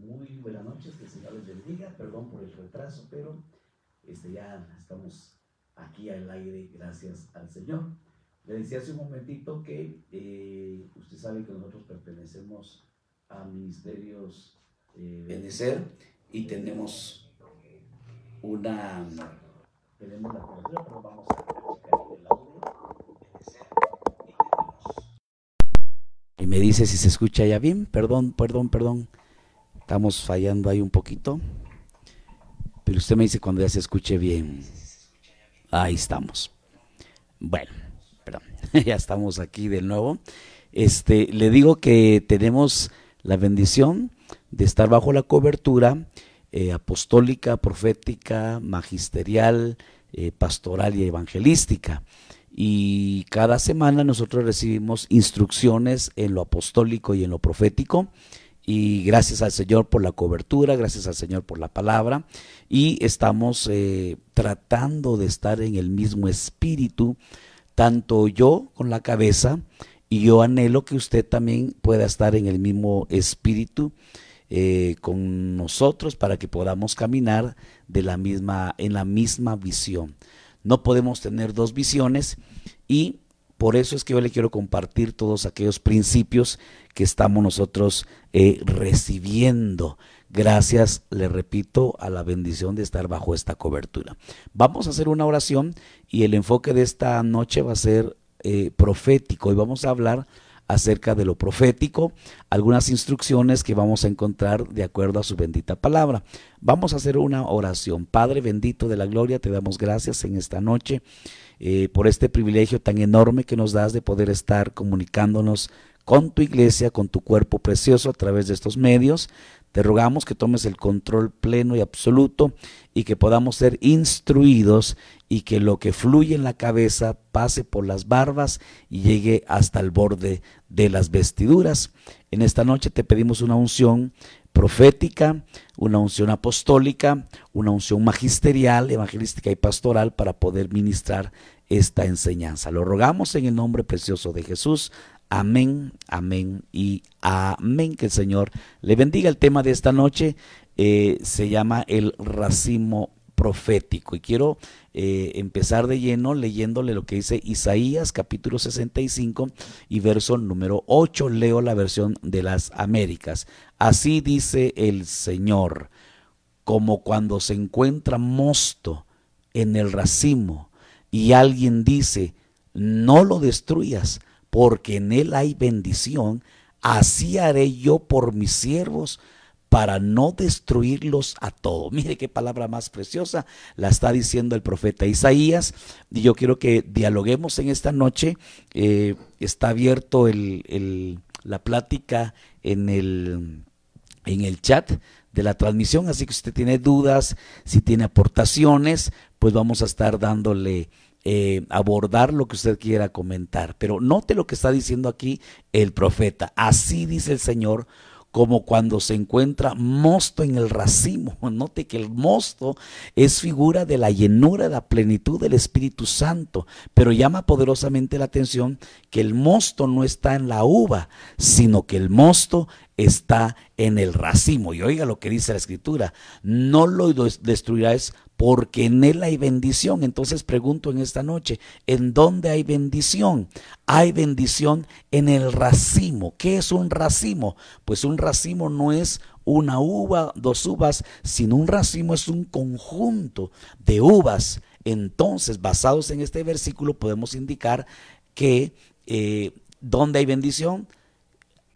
Muy buenas noches, que el Señor les bendiga. Perdón por el retraso, pero ya estamos aquí al aire, gracias al Señor. Le decía hace un momentito que usted sabe que nosotros pertenecemos a Ministerios Benecer y tenemos la cobertura, pero vamos a checar el audio. Y me dice si se escucha ya bien. Perdón. Estamos fallando ahí un poquito. Pero usted me dice cuando ya se escuche bien. Ahí estamos. Bueno, perdón. Ya estamos aquí de nuevo. Le digo que tenemos la bendición de estar bajo la cobertura apostólica, profética, magisterial, pastoral y evangelística. Y cada semana nosotros recibimos instrucciones en lo apostólico y en lo profético. Y gracias al Señor por la cobertura, gracias al Señor por la palabra. Y estamos tratando de estar en el mismo espíritu, tanto yo con la cabeza, y yo anhelo que usted también pueda estar en el mismo espíritu con nosotros para que podamos caminar en la misma visión. No podemos tener dos visiones y por eso es que yo le quiero compartir todos aquellos principios que estamos nosotros recibiendo. Gracias, le repito, a la bendición de estar bajo esta cobertura. Vamos a hacer una oración y el enfoque de esta noche va a ser profético y vamos a hablar acerca de lo profético, algunas instrucciones que vamos a encontrar de acuerdo a su bendita palabra. Vamos a hacer una oración. Padre bendito de la gloria, te damos gracias en esta noche por este privilegio tan enorme que nos das de poder estar comunicándonos con tu iglesia, con tu cuerpo precioso a través de estos medios. Te rogamos que tomes el control pleno y absoluto y que podamos ser instruidos y que lo que fluye en la cabeza pase por las barbas y llegue hasta el borde de las vestiduras. En esta noche te pedimos una unción profética, una unción apostólica, una unción magisterial, evangelística y pastoral para poder ministrar esta enseñanza. Lo rogamos en el nombre precioso de Jesús. Amén, amén y amén. Que el Señor le bendiga. El tema de esta noche se llama el racimo profético y quiero empezar de lleno leyéndole lo que dice Isaías capítulo 65 y verso número 8. Leo la versión de las Américas. Así dice el Señor: como cuando se encuentra mosto en el racimo y alguien dice, no lo destruyas, porque en él hay bendición, así haré yo por mis siervos para no destruirlos a todos. Mire qué palabra más preciosa la está diciendo el profeta Isaías. Y yo quiero que dialoguemos en esta noche. Está abierto la plática en el chat de la transmisión, así que si usted tiene dudas, si tiene aportaciones, pues vamos a estar dándole abordar lo que usted quiera comentar. Pero note lo que está diciendo aquí el profeta. Así dice el Señor, como cuando se encuentra mosto en el racimo. Note que el mosto es figura de la llenura, de la plenitud del Espíritu Santo, pero llama poderosamente la atención que el mosto no está en la uva, sino que el mosto está en el racimo. Y oiga lo que dice la Escritura: no lo destruirás, porque en él hay bendición. Entonces pregunto en esta noche, ¿en dónde hay bendición? Hay bendición en el racimo. ¿Qué es un racimo? Pues un racimo no es una uva, dos uvas, sino un racimo es un conjunto de uvas. Entonces, basados en este versículo, podemos indicar que ¿dónde hay bendición?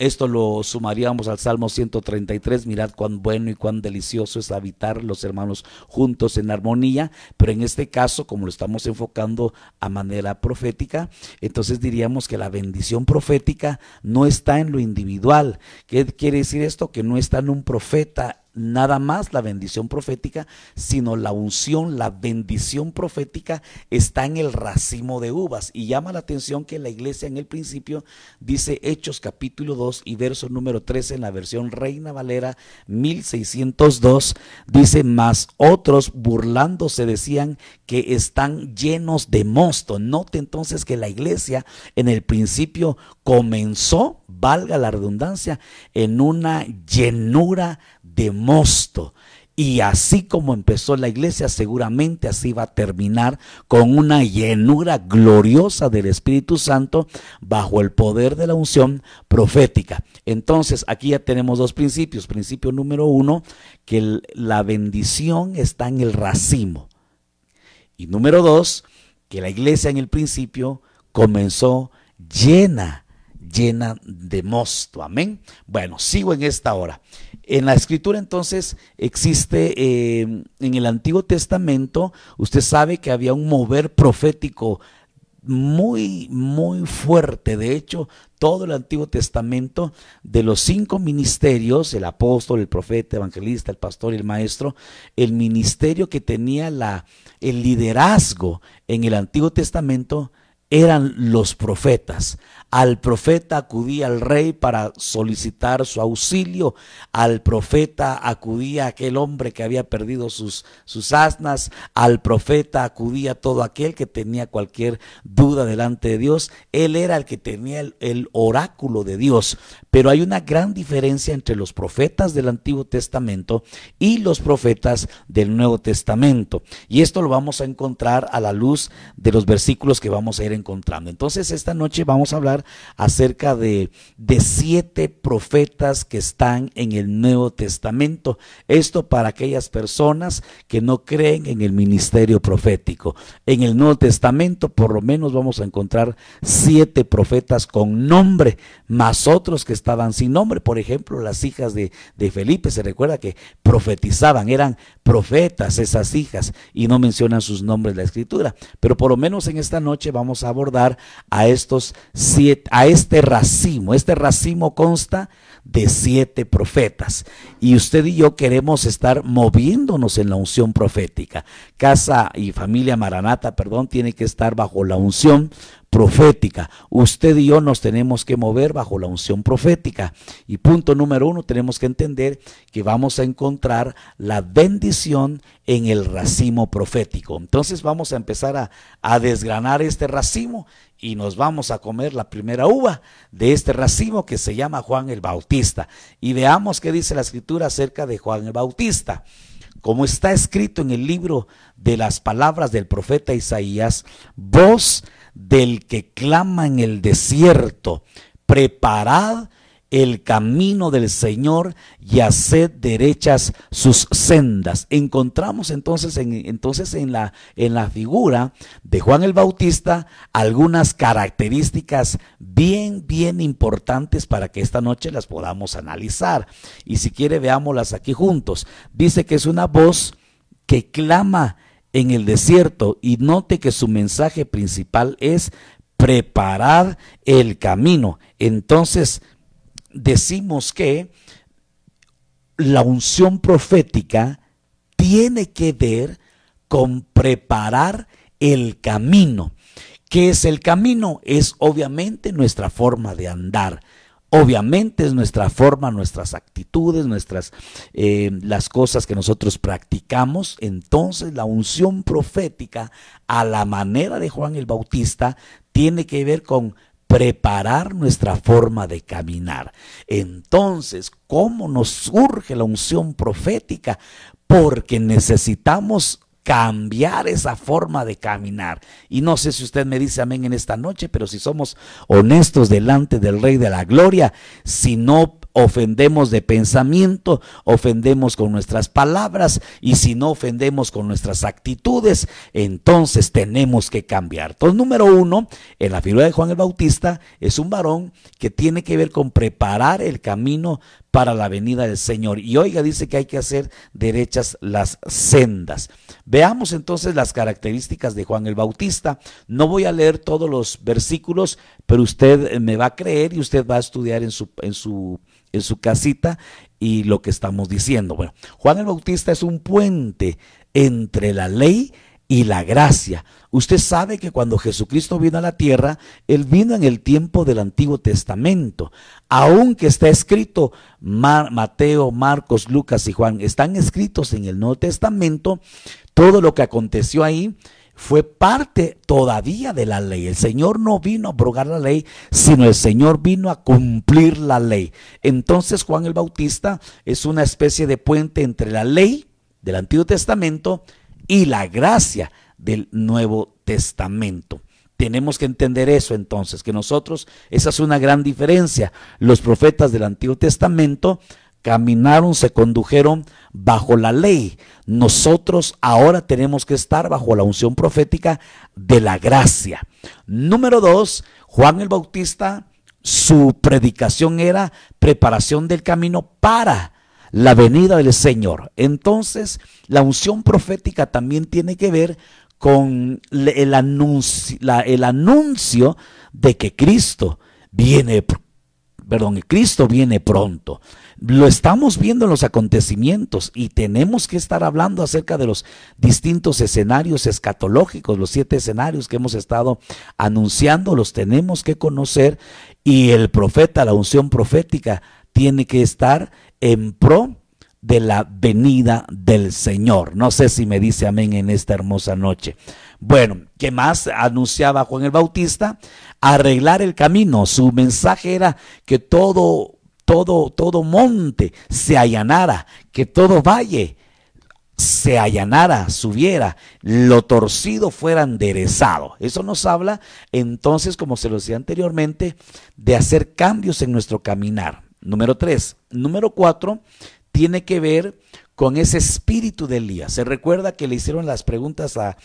Esto lo sumaríamos al Salmo 133, mirad cuán bueno y cuán delicioso es habitar los hermanos juntos en armonía, pero en este caso, como lo estamos enfocando a manera profética, entonces diríamos que la bendición profética no está en lo individual. ¿Qué quiere decir esto? Que no está en un profeta nada más la bendición profética, sino la unción, la bendición profética está en el racimo de uvas. Y llama la atención que la iglesia en el principio dice Hechos capítulo 2 y verso número 13 en la versión Reina Valera 1602, dice: mas otros burlándose decían que están llenos de mosto. Note entonces que la iglesia en el principio comenzó, valga la redundancia, en una llenura de mosto. Y así como empezó la iglesia, seguramente así va a terminar, con una llenura gloriosa del Espíritu Santo bajo el poder de la unción profética. Entonces, aquí ya tenemos dos principios. Principio número uno, que la bendición está en el racimo. Y número dos, que la iglesia en el principio comenzó llena de mosto. Amén. Bueno, sigo en esta hora. En la escritura entonces existe en el Antiguo Testamento, usted sabe que había un mover profético muy fuerte. De hecho, todo el Antiguo Testamento, de los 5 ministerios, el apóstol, el profeta, el evangelista, el pastor y el maestro, el ministerio que tenía el liderazgo en el Antiguo Testamento eran los profetas. Al profeta acudía el rey para solicitar su auxilio. Al profeta acudía aquel hombre que había perdido sus asnas. Al profeta acudía todo aquel que tenía cualquier duda delante de Dios. Él era el que tenía el oráculo de Dios. Pero hay una gran diferencia entre los profetas del Antiguo Testamento y los profetas del Nuevo Testamento. Y esto lo vamos a encontrar a la luz de los versículos que vamos a ir encontrando. Entonces, esta noche vamos a hablar acerca de 7 profetas que están en el Nuevo Testamento. Esto para aquellas personas que no creen en el ministerio profético. En el Nuevo Testamento por lo menos vamos a encontrar 7 profetas con nombre, más otros que estaban sin nombre. Por ejemplo, las hijas de Felipe, se recuerda que profetizaban, eran profetas esas hijas, y no mencionan sus nombres en la escritura. Pero por lo menos en esta noche vamos a abordar a estos 7, a este racimo. Este racimo consta de 7 profetas, y usted y yo queremos estar moviéndonos en la unción profética. Casa y familia Maranata, tiene que estar bajo la unción profética. Usted y yo nos tenemos que mover bajo la unción profética. Y punto número 1, tenemos que entender que vamos a encontrar la bendición en el racimo profético. Entonces vamos a empezar a desgranar este racimo, y nos vamos a comer la primera uva de este racimo, que se llama Juan el Bautista. Y veamos qué dice la escritura acerca de Juan el Bautista. Como está escrito en el libro de las palabras del profeta Isaías: voz del que clama en el desierto, preparad el camino del Señor y haced derechas sus sendas. Encontramos entonces en la figura de Juan el Bautista algunas características bien importantes para que esta noche las podamos analizar. Y si quiere, veámoslas aquí juntos. Dice que es una voz que clama en el desierto, y note que su mensaje principal es preparar el camino. Entonces decimos que la unción profética tiene que ver con preparar el camino. ¿Qué es el camino? Es obviamente nuestra forma de andar. Obviamente es nuestra forma, nuestras actitudes, las cosas que nosotros practicamos. Entonces la unción profética, a la manera de Juan el Bautista, tiene que ver con preparar nuestra forma de caminar. Entonces, ¿cómo nos surge la unción profética? Porque necesitamos cambiar esa forma de caminar. Y no sé si usted me dice amén en esta noche, pero si somos honestos delante del Rey de la Gloria, si no ofendemos de pensamiento, ofendemos con nuestras palabras, y si no ofendemos con nuestras actitudes, entonces tenemos que cambiar. Entonces, número 1, en la figura de Juan el Bautista, es un varón que tiene que ver con preparar el camino para la venida del Señor. Y oiga, dice que hay que hacer derechas las sendas. Veamos entonces las características de Juan el Bautista. No voy a leer todos los versículos, pero usted me va a creer y usted va a estudiar en su casita y lo que estamos diciendo. Bueno, Juan el Bautista es un puente entre la ley y la gracia. Usted sabe que cuando Jesucristo vino a la tierra, Él vino en el tiempo del Antiguo Testamento. Aunque está escrito Mateo, Marcos, Lucas y Juan, están escritos en el Nuevo Testamento. Todo lo que aconteció ahí fue parte todavía de la ley. El Señor no vino a abrogar la ley, sino el Señor vino a cumplir la ley. Entonces Juan el Bautista es una especie de puente entre la ley del Antiguo Testamento y la gracia del Nuevo Testamento. Tenemos que entender eso entonces, que nosotros, esa es una gran diferencia. Los profetas del Antiguo Testamento caminaron, se condujeron bajo la ley. Nosotros ahora tenemos que estar bajo la unción profética de la gracia. Número 2, Juan el Bautista, su predicación era preparación del camino para la venida del Señor. Entonces, la unción profética también tiene que ver con el anuncio de que Cristo viene pronto. Lo estamos viendo en los acontecimientos y tenemos que estar hablando acerca de los distintos escenarios escatológicos, los 7 escenarios que hemos estado anunciando, los tenemos que conocer, y el profeta, la unción profética, tiene que estar en pro de la venida del Señor. No sé si me dice amén en esta hermosa noche. Bueno, ¿qué más anunciaba Juan el Bautista? Arreglar el camino. Su mensaje era que todo monte se allanara, que todo valle se allanara, subiera, lo torcido fuera enderezado. Eso nos habla entonces, como se lo decía anteriormente, de hacer cambios en nuestro caminar. Número 3. Número 4 tiene que ver con ese espíritu de Elías. Se recuerda que le hicieron las preguntas a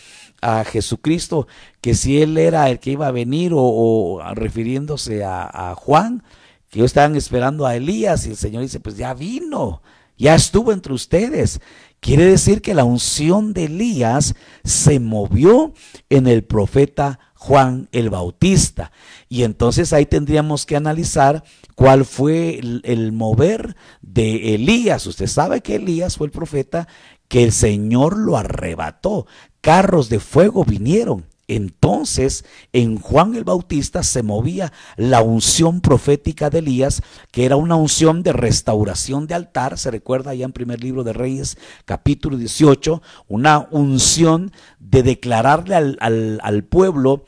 Jesucristo, que si él era el que iba a venir, o refiriéndose a Juan, que ellos estaban esperando a Elías, y el Señor dice, pues ya vino, ya estuvo entre ustedes. Quiere decir que la unción de Elías se movió en el profeta Juan el Bautista. Y entonces ahí tendríamos que analizar cuál fue el mover de Elías. Usted sabe que Elías fue el profeta que el Señor lo arrebató. Carros de fuego vinieron. Entonces en Juan el Bautista se movía la unción profética de Elías, que era una unción de restauración de altar. Se recuerda allá en primer libro de Reyes, capítulo 18, una unción de declararle al pueblo: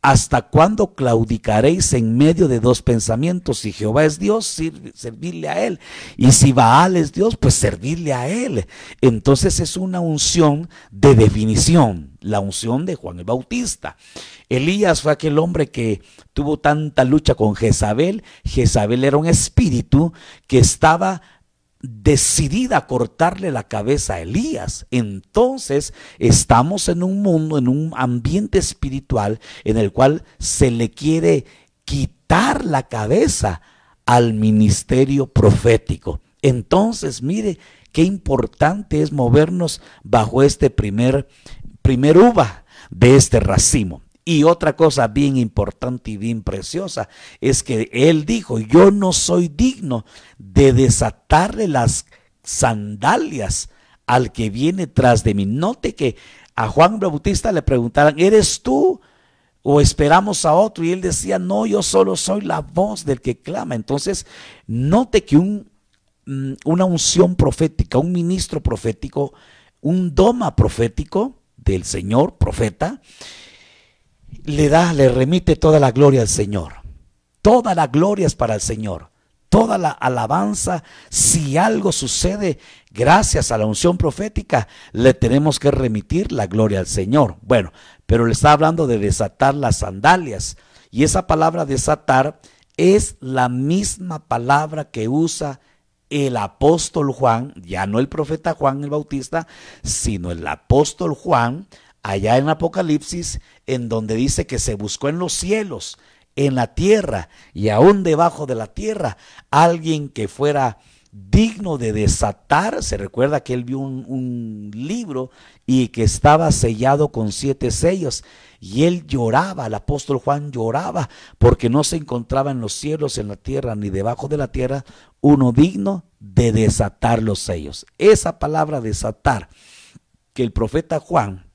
¿hasta cuándo claudicaréis en medio de dos pensamientos? Si Jehová es Dios, servirle a Él, y si Baal es Dios, pues servirle a Él. Entonces es una unción de definición, la unción de Juan el Bautista. Elías fue aquel hombre que tuvo tanta lucha con Jezabel. Jezabel era un espíritu que estaba decidida a cortarle la cabeza a Elías. Entonces estamos en un mundo, en un ambiente espiritual en el cual se le quiere quitar la cabeza al ministerio profético. Entonces mire qué importante es movernos bajo este primer uva de este racimo. Y otra cosa bien importante y bien preciosa es que él dijo: yo no soy digno de desatarle las sandalias al que viene tras de mí. Note que a Juan Bautista le preguntaran: ¿eres tú o esperamos a otro? Y él decía: no, yo solo soy la voz del que clama. Entonces note que una unción profética, un ministro profético, un doma profético del Señor, profeta, le remite toda la gloria al Señor. Toda la gloria es para el Señor. Toda la alabanza, si algo sucede gracias a la unción profética, le tenemos que remitir la gloria al Señor. Bueno, pero le está hablando de desatar las sandalias. Y esa palabra desatar es la misma palabra que usa el apóstol Juan, ya no el profeta Juan el Bautista, sino el apóstol Juan, allá en Apocalipsis, en donde dice que se buscó en los cielos, en la tierra y aún debajo de la tierra alguien que fuera digno de desatar. Se recuerda que él vio un libro y que estaba sellado con 7 sellos, y él lloraba, el apóstol Juan lloraba, porque no se encontraba en los cielos, en la tierra, ni debajo de la tierra uno digno de desatar los sellos. Esa palabra desatar que el profeta Juan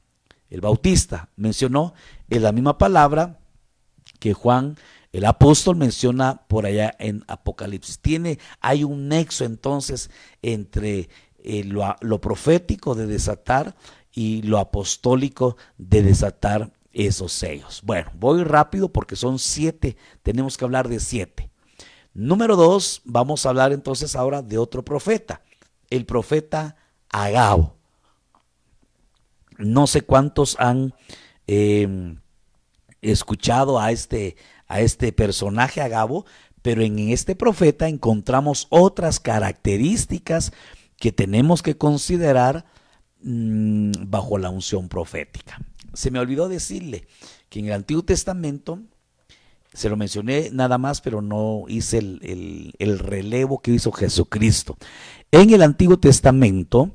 el Bautista mencionó es la misma palabra que Juan el apóstol menciona por allá en Apocalipsis. Hay un nexo entonces entre lo profético de desatar y lo apostólico de desatar esos sellos. Bueno, voy rápido porque son 7, tenemos que hablar de 7. Número 2, vamos a hablar entonces ahora de otro profeta, el profeta Agabo. No sé cuántos han escuchado a este personaje Agabo, pero en este profeta encontramos otras características que tenemos que considerar bajo la unción profética. Se me olvidó decirle que en el Antiguo Testamento, se lo mencioné nada más, pero no hice el relevo que hizo Jesucristo. En el Antiguo Testamento,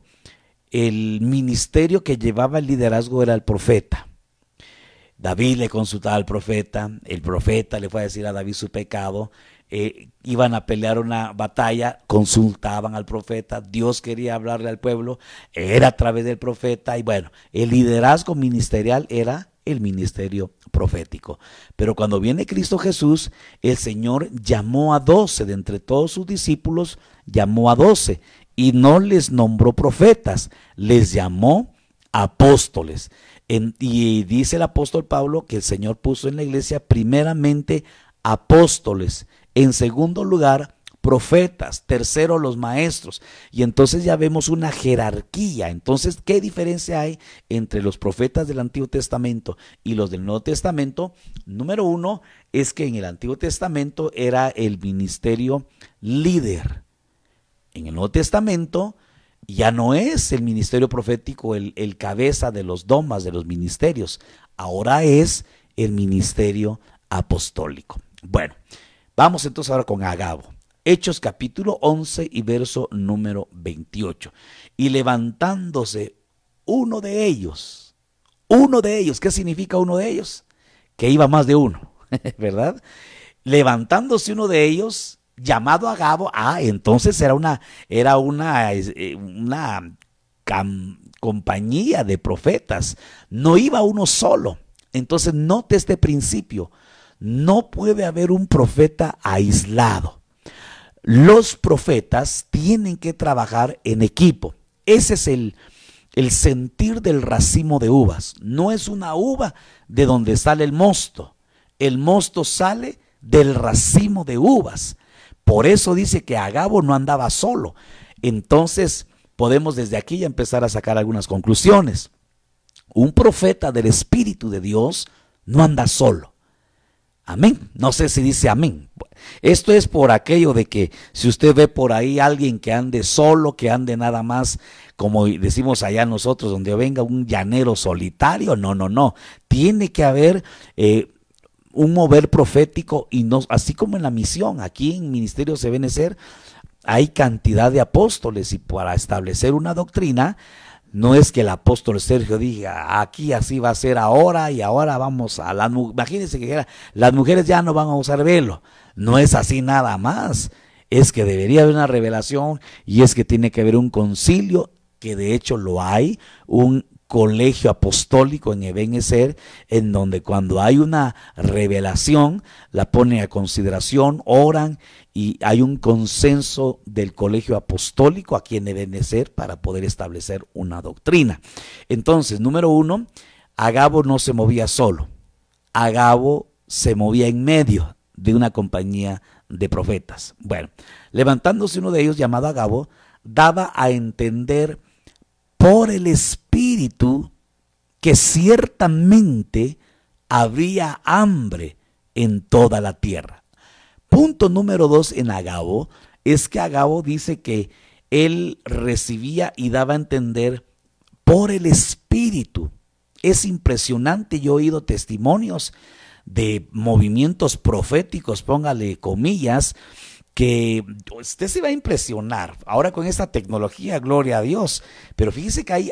el ministerio que llevaba el liderazgo era el profeta. David le consultaba al profeta, el profeta le fue a decir a David su pecado, iban a pelear una batalla, consultaban al profeta, Dios quería hablarle al pueblo, era a través del profeta, y bueno, el liderazgo ministerial era el ministerio profético. Pero cuando viene Cristo Jesús, el Señor llamó a 12, de entre todos sus discípulos, llamó a 12, y no les nombró profetas, les llamó apóstoles. Y dice el apóstol Pablo que el Señor puso en la iglesia primeramente apóstoles, en segundo lugar profetas, tercero los maestros, y entonces ya vemos una jerarquía. Entonces, ¿qué diferencia hay entre los profetas del Antiguo Testamento y los del Nuevo Testamento? Número 1 es que en el Antiguo Testamento era el ministerio líder. En el Nuevo Testamento ya no es el ministerio profético el cabeza de los domas de los ministerios, ahora es el ministerio apostólico. Bueno, vamos entonces ahora con Agabo. Hechos capítulo 11 y verso número 28. Y levantándose uno de ellos, ¿qué significa uno de ellos? Que iba más de uno, ¿verdad? Levantándose uno de ellos, llamado Agabo, entonces era una compañía de profetas, no iba uno solo. Entonces note este principio, no puede haber un profeta aislado. Los profetas tienen que trabajar en equipo. Ese es el sentir del racimo de uvas. No es una uva de donde sale el mosto. El mosto sale del racimo de uvas. Por eso dice que Agabo no andaba solo. Entonces podemos desde aquí ya empezar a sacar algunas conclusiones. Un profeta del Espíritu de Dios no anda solo. Amén. No sé si dice amén. Esto es por aquello de que si usted ve por ahí alguien que ande solo, que ande nada más, como decimos allá nosotros, donde venga un llanero solitario, no. Tiene que haber un mover profético, y no, así como en la misión, aquí en Ministerio Ebenecer hay cantidad de apóstoles, y para establecer una doctrina, no es que el apóstol Sergio diga, aquí así va a ser ahora, y ahora vamos a las mujeres. Imagínense que las mujeres ya no van a usar velo. No es así nada más. Es que debería haber una revelación, y es que tiene que haber un concilio, que de hecho lo hay, un colegio apostólico en Ebenecer, en donde cuando hay una revelación, la ponen a consideración, oran, y hay un consenso del colegio apostólico aquí en Ebenecer para poder establecer una doctrina. Entonces, número 1, Agabo no se movía solo. Agabo se movía en medio de una compañía de profetas. Bueno, levantándose uno de ellos, llamado Agabo, daba a entender por el Espíritu que ciertamente habría hambre en toda la tierra. Punto número 2 en Agabo es que Agabo dice que él recibía y daba a entender por el Espíritu. Es impresionante, yo he oído testimonios de movimientos proféticos, póngale comillas, que usted se va a impresionar ahora con esta tecnología, gloria a Dios. Pero fíjese que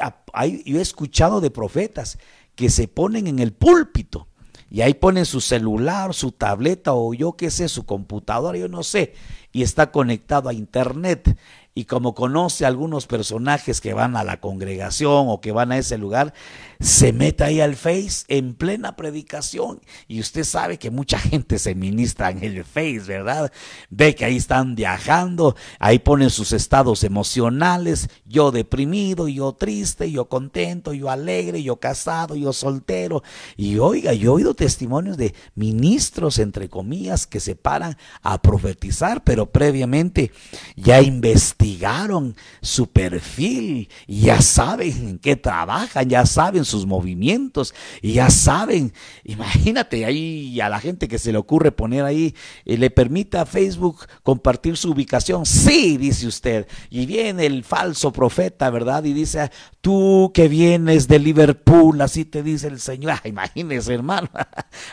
yo he escuchado de profetas que se ponen en el púlpito y ahí ponen su celular, su tableta o yo qué sé, su computadora, yo no sé, y está conectado a internet. y como conoce a algunos personajes que van a la congregación o que van a ese lugar, se mete ahí al Face en plena predicación, y usted sabe que mucha gente se ministra en el Face, ¿verdad? Ve que ahí están viajando, ahí ponen sus estados emocionales, yo deprimido, yo triste, yo contento, yo alegre, yo casado, yo soltero. Y oiga, yo he oído testimonios de ministros, entre comillas, que se paran a profetizar, pero previamente ya investigaron su perfil y ya saben en qué trabajan, ya saben sus movimientos y ya saben. Imagínate ahí a la gente que se le ocurre poner ahí, le permite a Facebook compartir su ubicación. Sí, dice usted, y viene el falso profeta, ¿verdad? Y dice, tú que vienes de Liverpool, así te dice el Señor. Imagínese, hermano,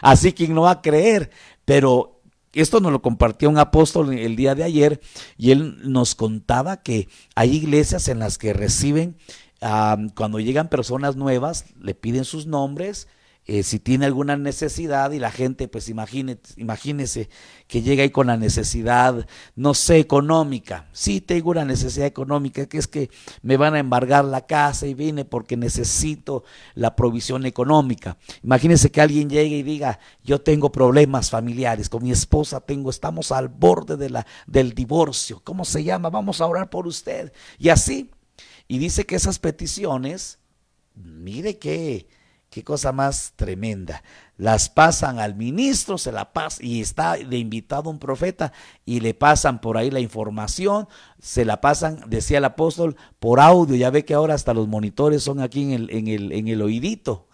así quien no va a creer. Pero esto nos lo compartió un apóstol el día de ayer, y él nos contaba que hay iglesias en las que reciben, cuando llegan personas nuevas, le piden sus nombres, si tiene alguna necesidad, y la gente, pues imagínese que llega ahí con la necesidad, no sé, económica. Sí, tengo una necesidad económica, que es que me van a embargar la casa y vine porque necesito la provisión económica. Imagínese que alguien llegue y diga, yo tengo problemas familiares, con mi esposa estamos al borde del divorcio. ¿Cómo se llama? Vamos a orar por usted. Y así, y dice que esas peticiones, mire qué cosa más tremenda, las pasan al ministro, se la pasa, y está de invitado un profeta, y le pasan por ahí la información, se la pasan, decía el apóstol, por audio. Ya ve que ahora hasta los monitores son aquí en el oídito.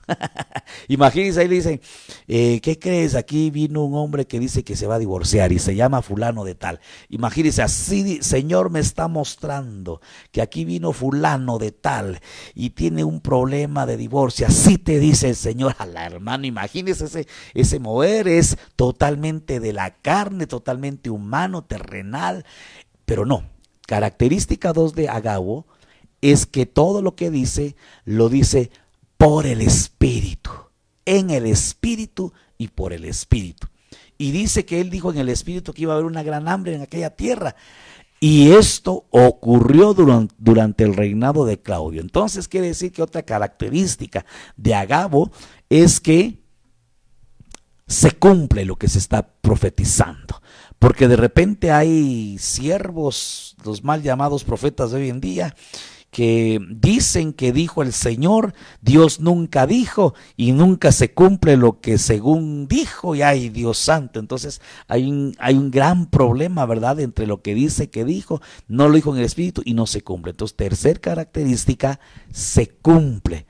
Imagínense, ahí le dicen, ¿qué crees? Aquí vino un hombre que dice que se va a divorciar y se llama fulano de tal. Imagínense, así, Señor me está mostrando que aquí vino fulano de tal y tiene un problema de divorcio. Así te dice el Señor a la hermana. Imagínense, ese mover es totalmente de la carne, totalmente humano, terrenal. Pero no, característica 2 de Agabo es que todo lo que dice, lo dice por el Espíritu, en el Espíritu y por el Espíritu. Y dice que él dijo en el Espíritu que iba a haber una gran hambre en aquella tierra. Y esto ocurrió durante el reinado de Claudio. Entonces quiere decir que otra característica de Agabo es que se cumple lo que se está profetizando. Porque de repente hay siervos, los mal llamados profetas de hoy en día, que dicen que dijo el Señor, Dios nunca dijo, y nunca se cumple lo que según dijo. Y ay, Dios santo, entonces hay un gran problema, ¿verdad?, entre lo que dice que dijo, no lo dijo en el Espíritu y no se cumple. Entonces, tercer característica, se cumple.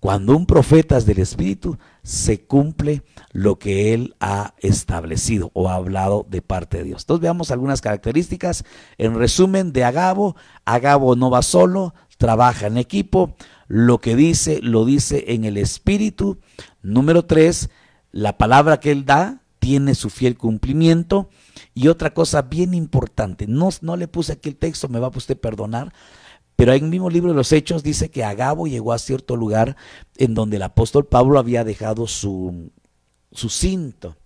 Cuando un profeta es del Espíritu, se cumple lo que él ha establecido o ha hablado de parte de Dios. Entonces veamos algunas características. En resumen, de Agabo. Agabo no va solo, trabaja en equipo. Lo que dice, lo dice en el Espíritu. Número 3, la palabra que él da tiene su fiel cumplimiento. Y otra cosa bien importante, no le puse aquí el texto, me va a usted perdonar, pero en el mismo libro de los Hechos dice que Agabo llegó a cierto lugar en donde el apóstol Pablo había dejado su cinto.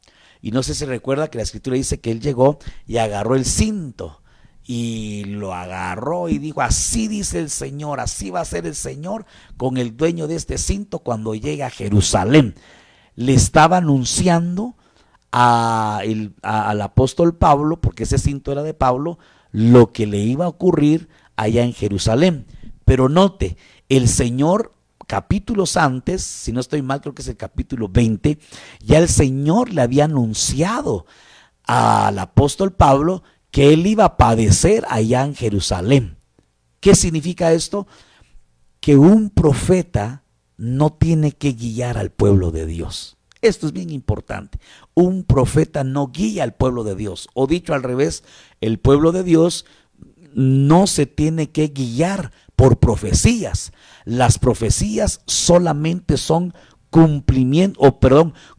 Y no sé si recuerda que la escritura dice que él llegó y agarró el cinto. Y lo agarró y dijo, así dice el Señor, así va a ser el Señor con el dueño de este cinto cuando llegue a Jerusalén. Le estaba anunciando al apóstol Pablo, porque ese cinto era de Pablo, lo que le iba a ocurrir allá en Jerusalén. Pero note, el Señor, capítulos antes, si no estoy mal, creo que es el capítulo 20, ya el Señor le había anunciado al apóstol Pablo que él iba a padecer allá en Jerusalén. ¿Qué significa esto? Que un profeta no tiene que guiar al pueblo de Dios. Esto es bien importante. Un profeta no guía al pueblo de Dios. O dicho al revés, el pueblo de Dios no se tiene que guiar por profecías. Las profecías solamente son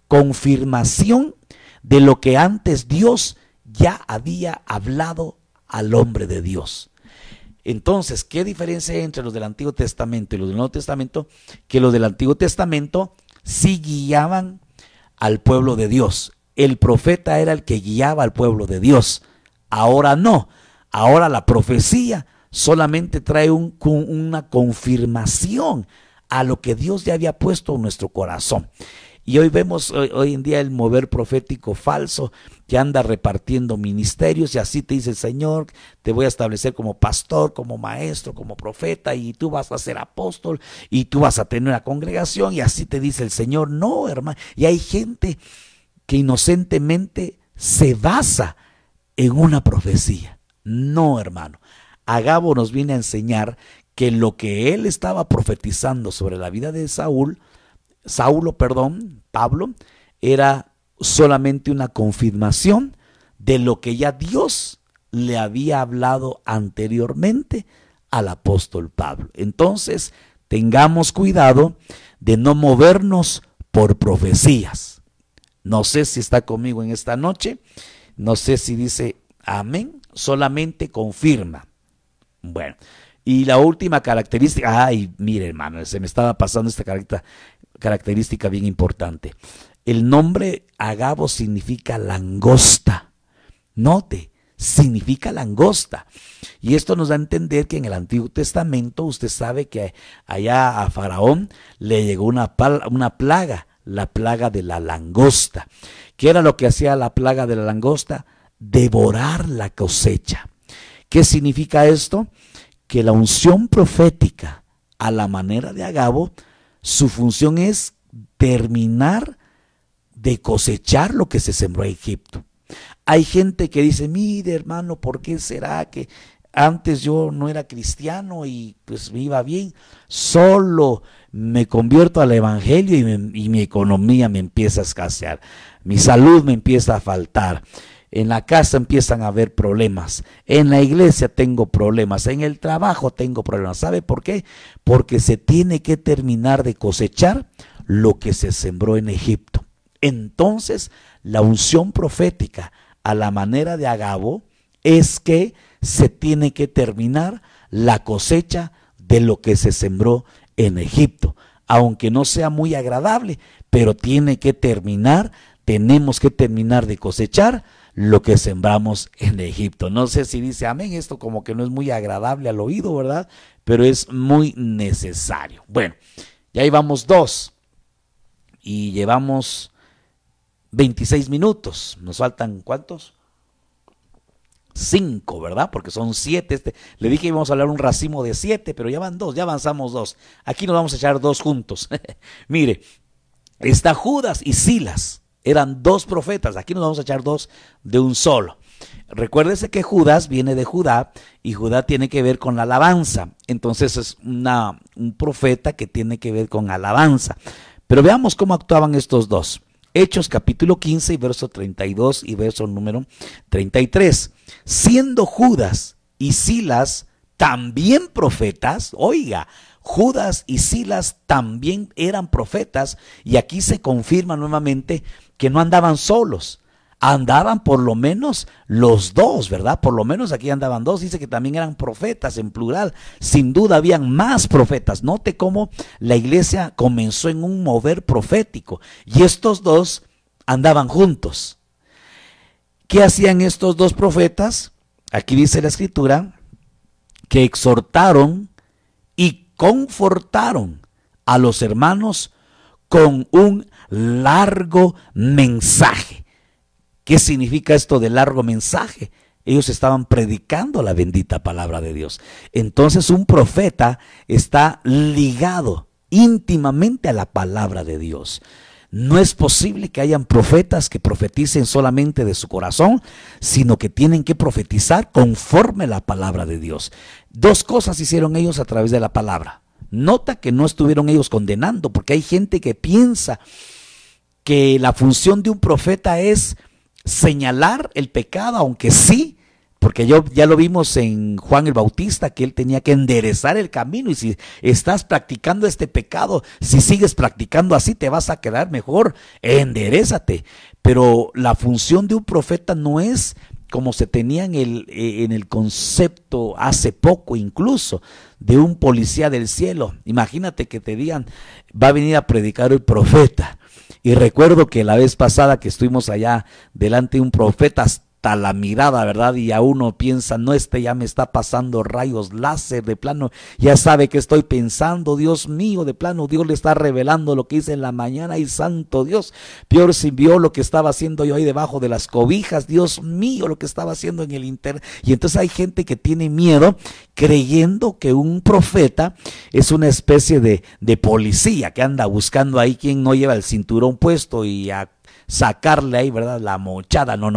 confirmación de lo que antes Dios ya había hablado al hombre de Dios. Entonces, ¿qué diferencia hay entre los del Antiguo Testamento y los del Nuevo Testamento? Que los del Antiguo Testamento sí guiaban al pueblo de Dios. El profeta era el que guiaba al pueblo de Dios. Ahora no. Ahora la profecía solamente trae una confirmación a lo que Dios ya había puesto en nuestro corazón. Y hoy vemos hoy en día el mover profético falso que anda repartiendo ministerios, y así te dice el Señor: te voy a establecer como pastor, como maestro, como profeta, y tú vas a ser apóstol, y tú vas a tener una congregación, y así te dice el Señor. No, hermano. Y hay gente que inocentemente se basa en una profecía. No, hermano. Agabo nos viene a enseñar que lo que él estaba profetizando sobre la vida de Pablo, era solamente una confirmación de lo que ya Dios le había hablado anteriormente al apóstol Pablo. Entonces, tengamos cuidado de no movernos por profecías. No sé si está conmigo en esta noche, no sé si dice amén, solamente confirma. Bueno, y la última característica, mire, hermano, se me estaba pasando esta característica bien importante. El nombre Agabo significa langosta. Note, significa langosta. Y esto nos da a entender que en el Antiguo Testamento, usted sabe que allá a Faraón le llegó una plaga, la plaga de la langosta. ¿Qué era lo que hacía la plaga de la langosta? Devorar la cosecha. ¿Qué significa esto? Que la unción profética, a la manera de Agabo, su función es terminar de cosechar lo que se sembró en Egipto. Hay gente que dice: mire, hermano, ¿por qué será que antes yo no era cristiano y pues me iba bien? Solo me convierto al evangelio y mi economía me empieza a escasear, mi salud me empieza a faltar, en la casa empiezan a haber problemas, en la iglesia tengo problemas, en el trabajo tengo problemas. ¿Sabe por qué? Porque se tiene que terminar de cosechar lo que se sembró en Egipto. Entonces, la unción profética, a la manera de Agabo, es que se tiene que terminar la cosecha de lo que se sembró en Egipto. Aunque no sea muy agradable, pero tiene que terminar, tenemos que terminar de cosechar lo que sembramos en Egipto. No sé si dice amén, esto como que no es muy agradable al oído, ¿verdad? Pero es muy necesario. Bueno, ya llevamos 2 y llevamos 26 minutos. Nos faltan ¿cuántos? 5, ¿verdad? Porque son 7. Le dije que íbamos a hablar un racimo de 7, pero ya van 2, ya avanzamos 2. Aquí nos vamos a echar 2 juntos. Mire, está Judas y Silas. Eran 2 profetas, aquí nos vamos a echar 2 de un solo. Recuérdese que Judas viene de Judá, y Judá tiene que ver con la alabanza. Entonces es un profeta que tiene que ver con alabanza. Pero veamos cómo actuaban estos 2. Hechos capítulo 15, verso 32 y verso número 33. Siendo Judas y Silas también profetas, oiga, Judas y Silas también eran profetas, y aquí se confirma nuevamente que no andaban solos, andaban por lo menos los 2, ¿verdad? Por lo menos aquí andaban 2, dice que también eran profetas en plural, sin duda habían más profetas. Note cómo la iglesia comenzó en un mover profético, y estos 2 andaban juntos. ¿Qué hacían estos 2 profetas? Aquí dice la escritura que exhortaron y confortaron a los hermanos con un largo mensaje. ¿Qué significa esto de largo mensaje? Ellos estaban predicando la bendita palabra de Dios. Entonces un profeta está ligado íntimamente a la palabra de Dios. No es posible que hayan profetas que profeticen solamente de su corazón, sino que tienen que profetizar conforme a la palabra de Dios. 2 cosas hicieron ellos a través de la palabra. Nota que no estuvieron ellos condenando, porque hay gente que piensa que la función de un profeta es señalar el pecado, aunque sí, porque ya lo vimos en Juan el Bautista, que él tenía que enderezar el camino, y si estás practicando este pecado, si sigues practicando así, te vas a quedar mejor, enderézate. Pero la función de un profeta no es como se tenía en el concepto hace poco, incluso, de un policía del cielo. Imagínate que te digan: va a venir a predicar el profeta. Y recuerdo que la vez pasada que estuvimos allá delante de un profeta, hasta la mirada, ¿verdad? Y a uno piensa, no, ya me está pasando rayos láser de plano, ya sabe que estoy pensando, Dios mío, de plano, Dios le está revelando lo que hice en la mañana, y santo Dios, peor si vio lo que estaba haciendo yo ahí debajo de las cobijas, Dios mío, lo que estaba haciendo en el internet. Y entonces hay gente que tiene miedo creyendo que un profeta es una especie de policía que anda buscando ahí quien no lleva el cinturón puesto y a sacarle ahí, ¿verdad?, la mochada. No.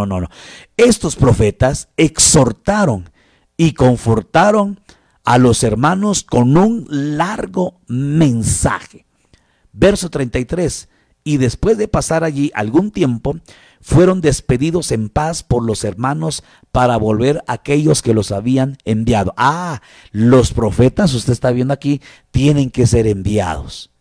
Estos profetas exhortaron y confortaron a los hermanos con un largo mensaje. Verso 33. Y después de pasar allí algún tiempo, fueron despedidos en paz por los hermanos para volver a aquellos que los habían enviado. Los profetas, usted está viendo aquí, tienen que ser enviados.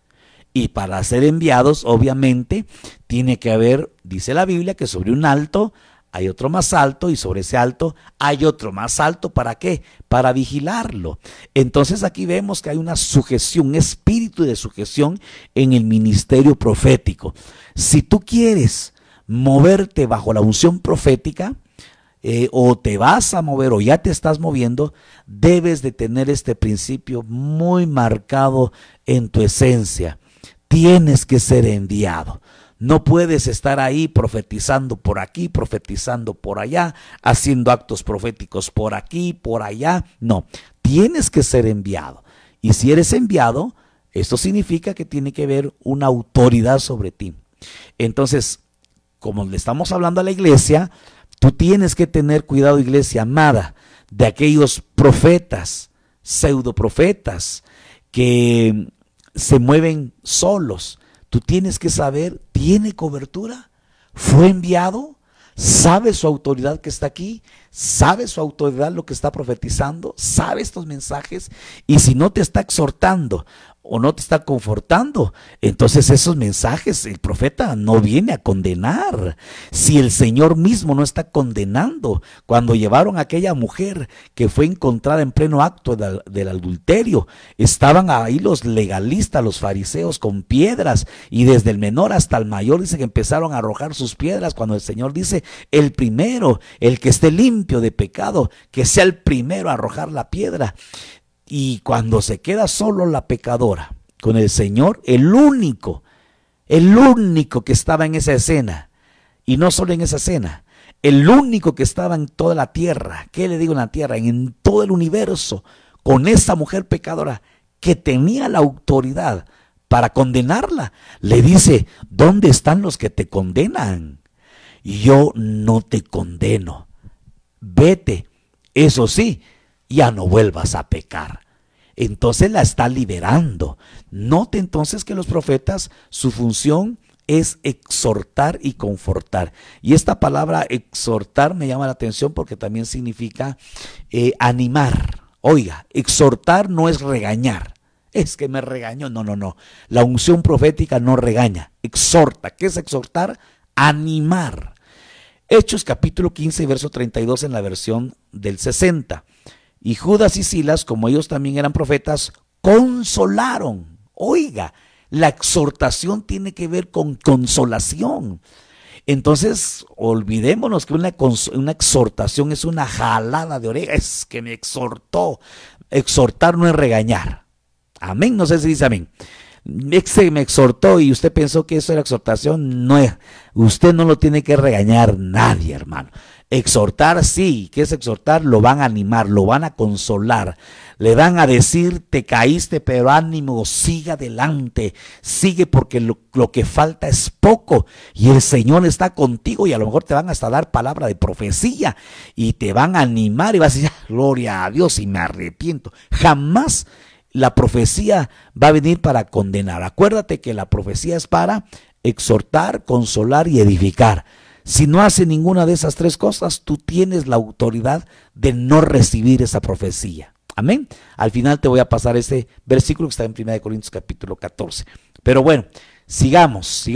Y para ser enviados, obviamente, tiene que haber, dice la Biblia, que sobre un alto hay otro más alto, y sobre ese alto hay otro más alto. ¿Para qué? Para vigilarlo. Entonces aquí vemos que hay una sujeción, un espíritu de sujeción en el ministerio profético. Si tú quieres moverte bajo la unción profética, o te vas a mover o ya te estás moviendo, debes de tener este principio muy marcado en tu esencia. Tienes que ser enviado. No puedes estar ahí profetizando por aquí, profetizando por allá, haciendo actos proféticos por aquí, por allá. No, tienes que ser enviado. Y si eres enviado, esto significa que tiene que haber una autoridad sobre ti. Entonces, como le estamos hablando a la iglesia, tú tienes que tener cuidado, iglesia amada, de aquellos profetas, pseudoprofetas, que se mueven solos. Tú tienes que saber, ¿tiene cobertura? ¿Fue enviado? ¿Sabe su autoridad que está aquí? ¿Sabe su autoridad lo que está profetizando? ¿Sabe estos mensajes? Y si no te está exhortando o no te está confortando, entonces esos mensajes el profeta no viene a condenar. Si el Señor mismo no está condenando, cuando llevaron a aquella mujer que fue encontrada en pleno acto del adulterio, estaban ahí los legalistas, los fariseos, con piedras, y desde el menor hasta el mayor dice que empezaron a arrojar sus piedras, cuando el Señor dice, el primero, el que esté limpio de pecado, que sea el primero a arrojar la piedra. Y cuando se queda solo la pecadora con el Señor, el único que estaba en esa escena, y no solo en esa escena, el único que estaba en toda la tierra, ¿qué le digo en la tierra? En todo el universo, con esa mujer pecadora que tenía la autoridad para condenarla, le dice, ¿dónde están los que te condenan? Yo no te condeno, vete, eso sí, ya no vuelvas a pecar. Entonces la está liberando. Note entonces que los profetas, su función es exhortar y confortar. Y esta palabra exhortar me llama la atención porque también significa animar. Oiga, exhortar no es regañar. Es que me regañó. No. La unción profética no regaña, exhorta. ¿Qué es exhortar? Animar. Hechos capítulo 15, verso 32 en la versión del 60. Y Judas y Silas, como ellos también eran profetas, consolaron. Oiga, la exhortación tiene que ver con consolación. Entonces, olvidémonos que una exhortación es una jalada de oreja. Es que me exhortó. Exhortar no es regañar. Amén, no sé si dice amén. Me exhortó y usted pensó que eso era exhortación. No es. Usted no lo tiene que regañar nadie, hermano. Exhortar sí, ¿qué es exhortar? Lo van a animar, lo van a consolar, le van a decir, te caíste, pero ánimo, sigue adelante, sigue porque lo que falta es poco y el Señor está contigo, y a lo mejor te van hasta dar palabra de profecía y te van a animar y vas a decir, gloria a Dios, y me arrepiento. Jamás la profecía va a venir para condenar. Acuérdate que la profecía es para exhortar, consolar y edificar. Si no hace ninguna de esas tres cosas, tú tienes la autoridad de no recibir esa profecía. Amén. Al final te voy a pasar ese versículo que está en 1 Corintios capítulo 14. Pero bueno, sigamos.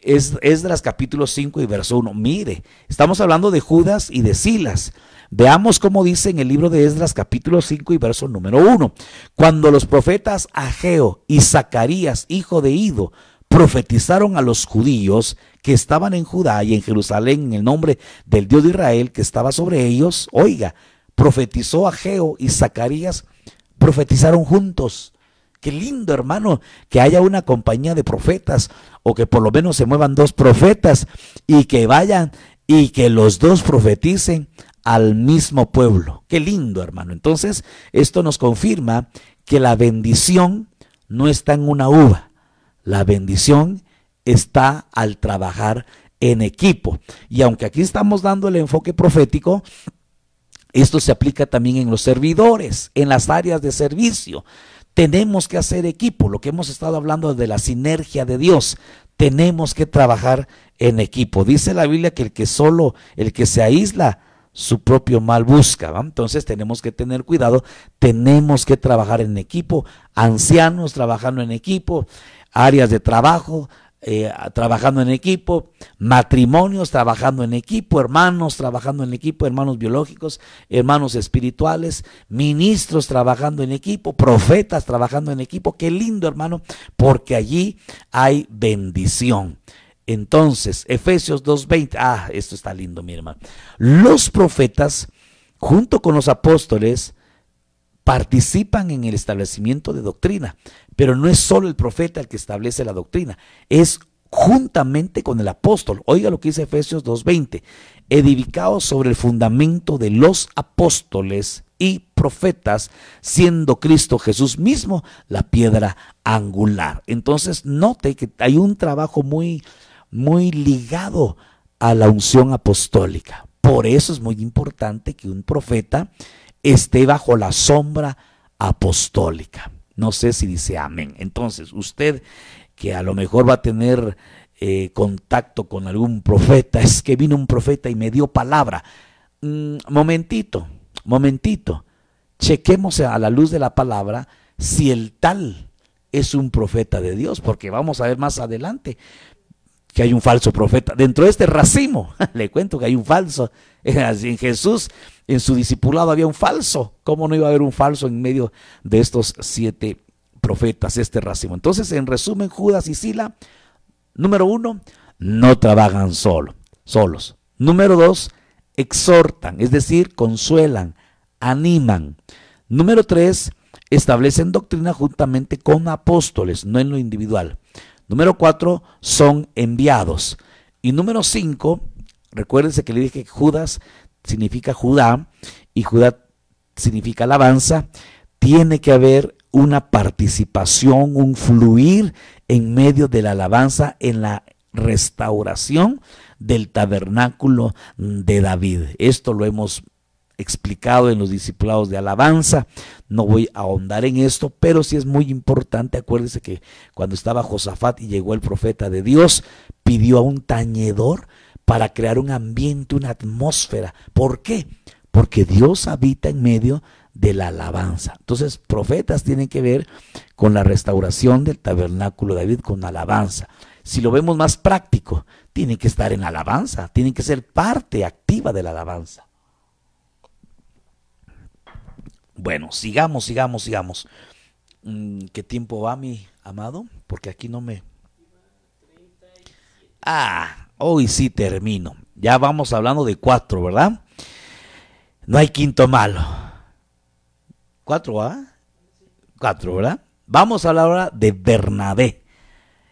Esdras capítulo 5 y verso 1. Mire, estamos hablando de Judas y de Silas. Veamos cómo dice en el libro de Esdras capítulo 5 y verso número 1. Cuando los profetas Ageo y Zacarías, hijo de Ido, profetizaron a los judíos que estaban en Judá y en Jerusalén en el nombre del Dios de Israel que estaba sobre ellos. Oiga, profetizó Ageo y Zacarías, profetizaron juntos. Qué lindo, hermano, que haya una compañía de profetas, o que por lo menos se muevan dos profetas y que vayan y que los dos profeticen al mismo pueblo. Qué lindo, hermano. Entonces, esto nos confirma que la bendición no está en una uva. La bendición está al trabajar en equipo. Y aunque aquí estamos dando el enfoque profético, esto se aplica también en los servidores, en las áreas de servicio. Tenemos que hacer equipo, lo que hemos estado hablando de la sinergia de Dios. Tenemos que trabajar en equipo. Dice la Biblia que el que se aísla, su propio mal busca, ¿va? Entonces tenemos que tener cuidado, tenemos que trabajar en equipo, ancianos trabajando en equipo, áreas de trabajo, trabajando en equipo, matrimonios trabajando en equipo, hermanos trabajando en equipo, hermanos biológicos, hermanos espirituales, ministros trabajando en equipo, profetas trabajando en equipo. Qué lindo, hermano, porque allí hay bendición. Entonces, Efesios 2:20, esto está lindo, mi hermano. Los profetas, junto con los apóstoles, participan en el establecimiento de doctrina, pero no es solo el profeta el que establece la doctrina, es juntamente con el apóstol. Oiga lo que dice Efesios 2:20, edificados sobre el fundamento de los apóstoles y profetas, siendo Cristo Jesús mismo la piedra angular. Entonces, note que hay un trabajo muy ligado a la unción apostólica. Por eso es muy importante que un profeta esté bajo la sombra apostólica. No sé si dice amén. Entonces, usted que a lo mejor va a tener contacto con algún profeta, es que vino un profeta y me dio palabra. Momentito, chequemos a la luz de la palabra si el tal es un profeta de Dios, porque vamos a ver más adelante que hay un falso profeta dentro de este racimo. Le cuento que hay un falso. En Jesús, en su discipulado había un falso. ¿Cómo no iba a haber un falso en medio de estos 7 profetas, este racimo? Entonces, en resumen, Judas y Sila, número 1, no trabajan solos. Número 2, exhortan, es decir, consuelan, animan. Número 3, establecen doctrina juntamente con apóstoles, no en lo individual. Número 4, son enviados. Y número 5, recuérdense que le dije que Judas significa Judá y Judá significa alabanza. Tiene que haber una participación, un fluir en medio de la alabanza en la restauración del tabernáculo de David. Esto lo hemos explicado en los discipulados de alabanza, no voy a ahondar en esto, pero sí es muy importante. Acuérdense que cuando estaba Josafat y llegó el profeta de Dios, pidió a un tañedor para crear un ambiente, una atmósfera. ¿Por qué? Porque Dios habita en medio de la alabanza. Entonces, profetas tienen que ver con la restauración del tabernáculo de David, con alabanza. Si lo vemos más práctico, tienen que estar en la alabanza, tienen que ser parte activa de la alabanza. Bueno, sigamos. ¿Qué tiempo va, mi amado? Porque aquí no me... Hoy sí termino. Ya vamos hablando de 4, ¿verdad? No hay quinto malo. 4, 4, ¿verdad? Vamos a hablar ahora de Bernabé.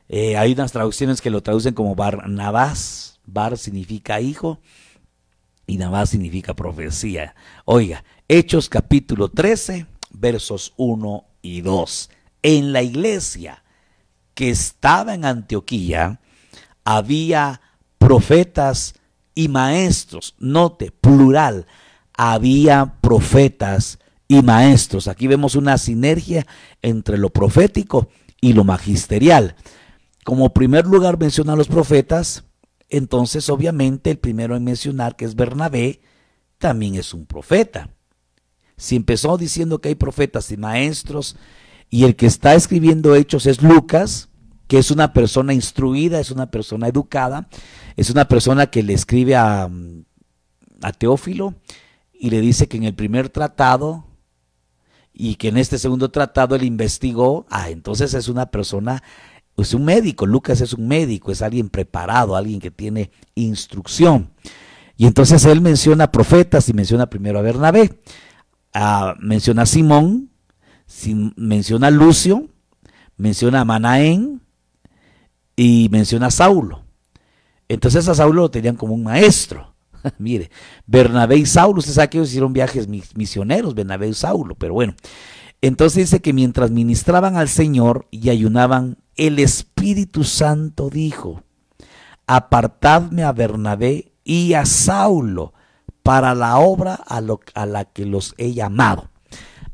Hay unas traducciones que lo traducen como Barnabás. Bar significa hijo y Nabás significa profecía. Oiga, Hechos capítulo 13, versos 1 y 2. En la iglesia que estaba en Antioquía había profetas y maestros. Note, plural, había profetas y maestros. Aquí vemos una sinergia entre lo profético y lo magisterial. Como primer lugar menciona a los profetas, entonces obviamente el primero en mencionar, que es Bernabé, también es un profeta. Si empezó diciendo que hay profetas y maestros, y el que está escribiendo Hechos es Lucas, que es una persona instruida, es una persona educada, es una persona que le escribe a Teófilo y le dice que en el primer tratado y que en este segundo tratado él investigó, entonces es una persona es un médico, Lucas es un médico, es alguien preparado, alguien que tiene instrucción. Y entonces él menciona profetas y menciona primero a Bernabé, menciona a Simón, menciona a Lucio, menciona a Manaén y menciona a Saulo. Entonces a Saulo lo tenían como un maestro. Mire, Bernabé y Saulo, usted sabe que ellos hicieron viajes misioneros, Bernabé y Saulo, pero bueno. Entonces dice que mientras ministraban al Señor y ayunaban, el Espíritu Santo dijo: apartadme a Bernabé y a Saulo para la obra a la que los he llamado.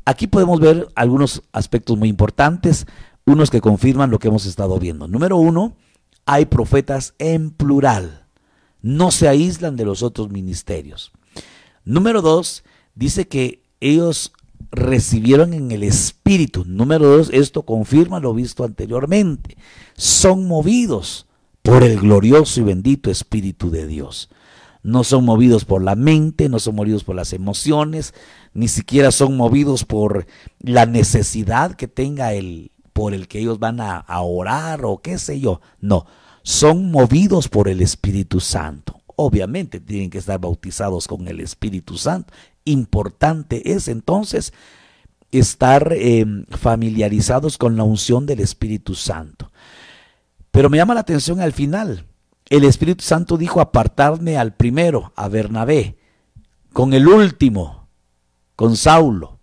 Aquí podemos ver algunos aspectos muy importantes, unos que confirman lo que hemos estado viendo. Número uno, hay profetas en plural, no se aíslan de los otros ministerios. Número dos, dice que ellos recibieron en el Espíritu. Número dos, esto confirma lo visto anteriormente, son movidos por el glorioso y bendito Espíritu de Dios. No son movidos por la mente, no son movidos por las emociones, ni siquiera son movidos por la necesidad que tenga por el que ellos van a orar o qué sé yo. No, son movidos por el Espíritu Santo. Obviamente tienen que estar bautizados con el Espíritu Santo. Importante es entonces estar familiarizados con la unción del Espíritu Santo. Pero me llama la atención al final. El Espíritu Santo dijo apartarme al primero, a Bernabé, con el último, con Saulo.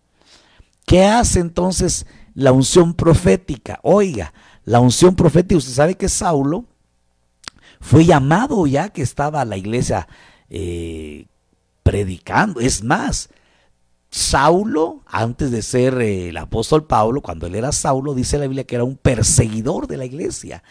¿Qué hace entonces la unción profética? Oiga, la unción profética, usted sabe que Saulo fue llamado ya que estaba la iglesia predicando. Es más, Saulo, antes de ser el apóstol Pablo, cuando él era Saulo, dice la Biblia que era un perseguidor de la iglesia.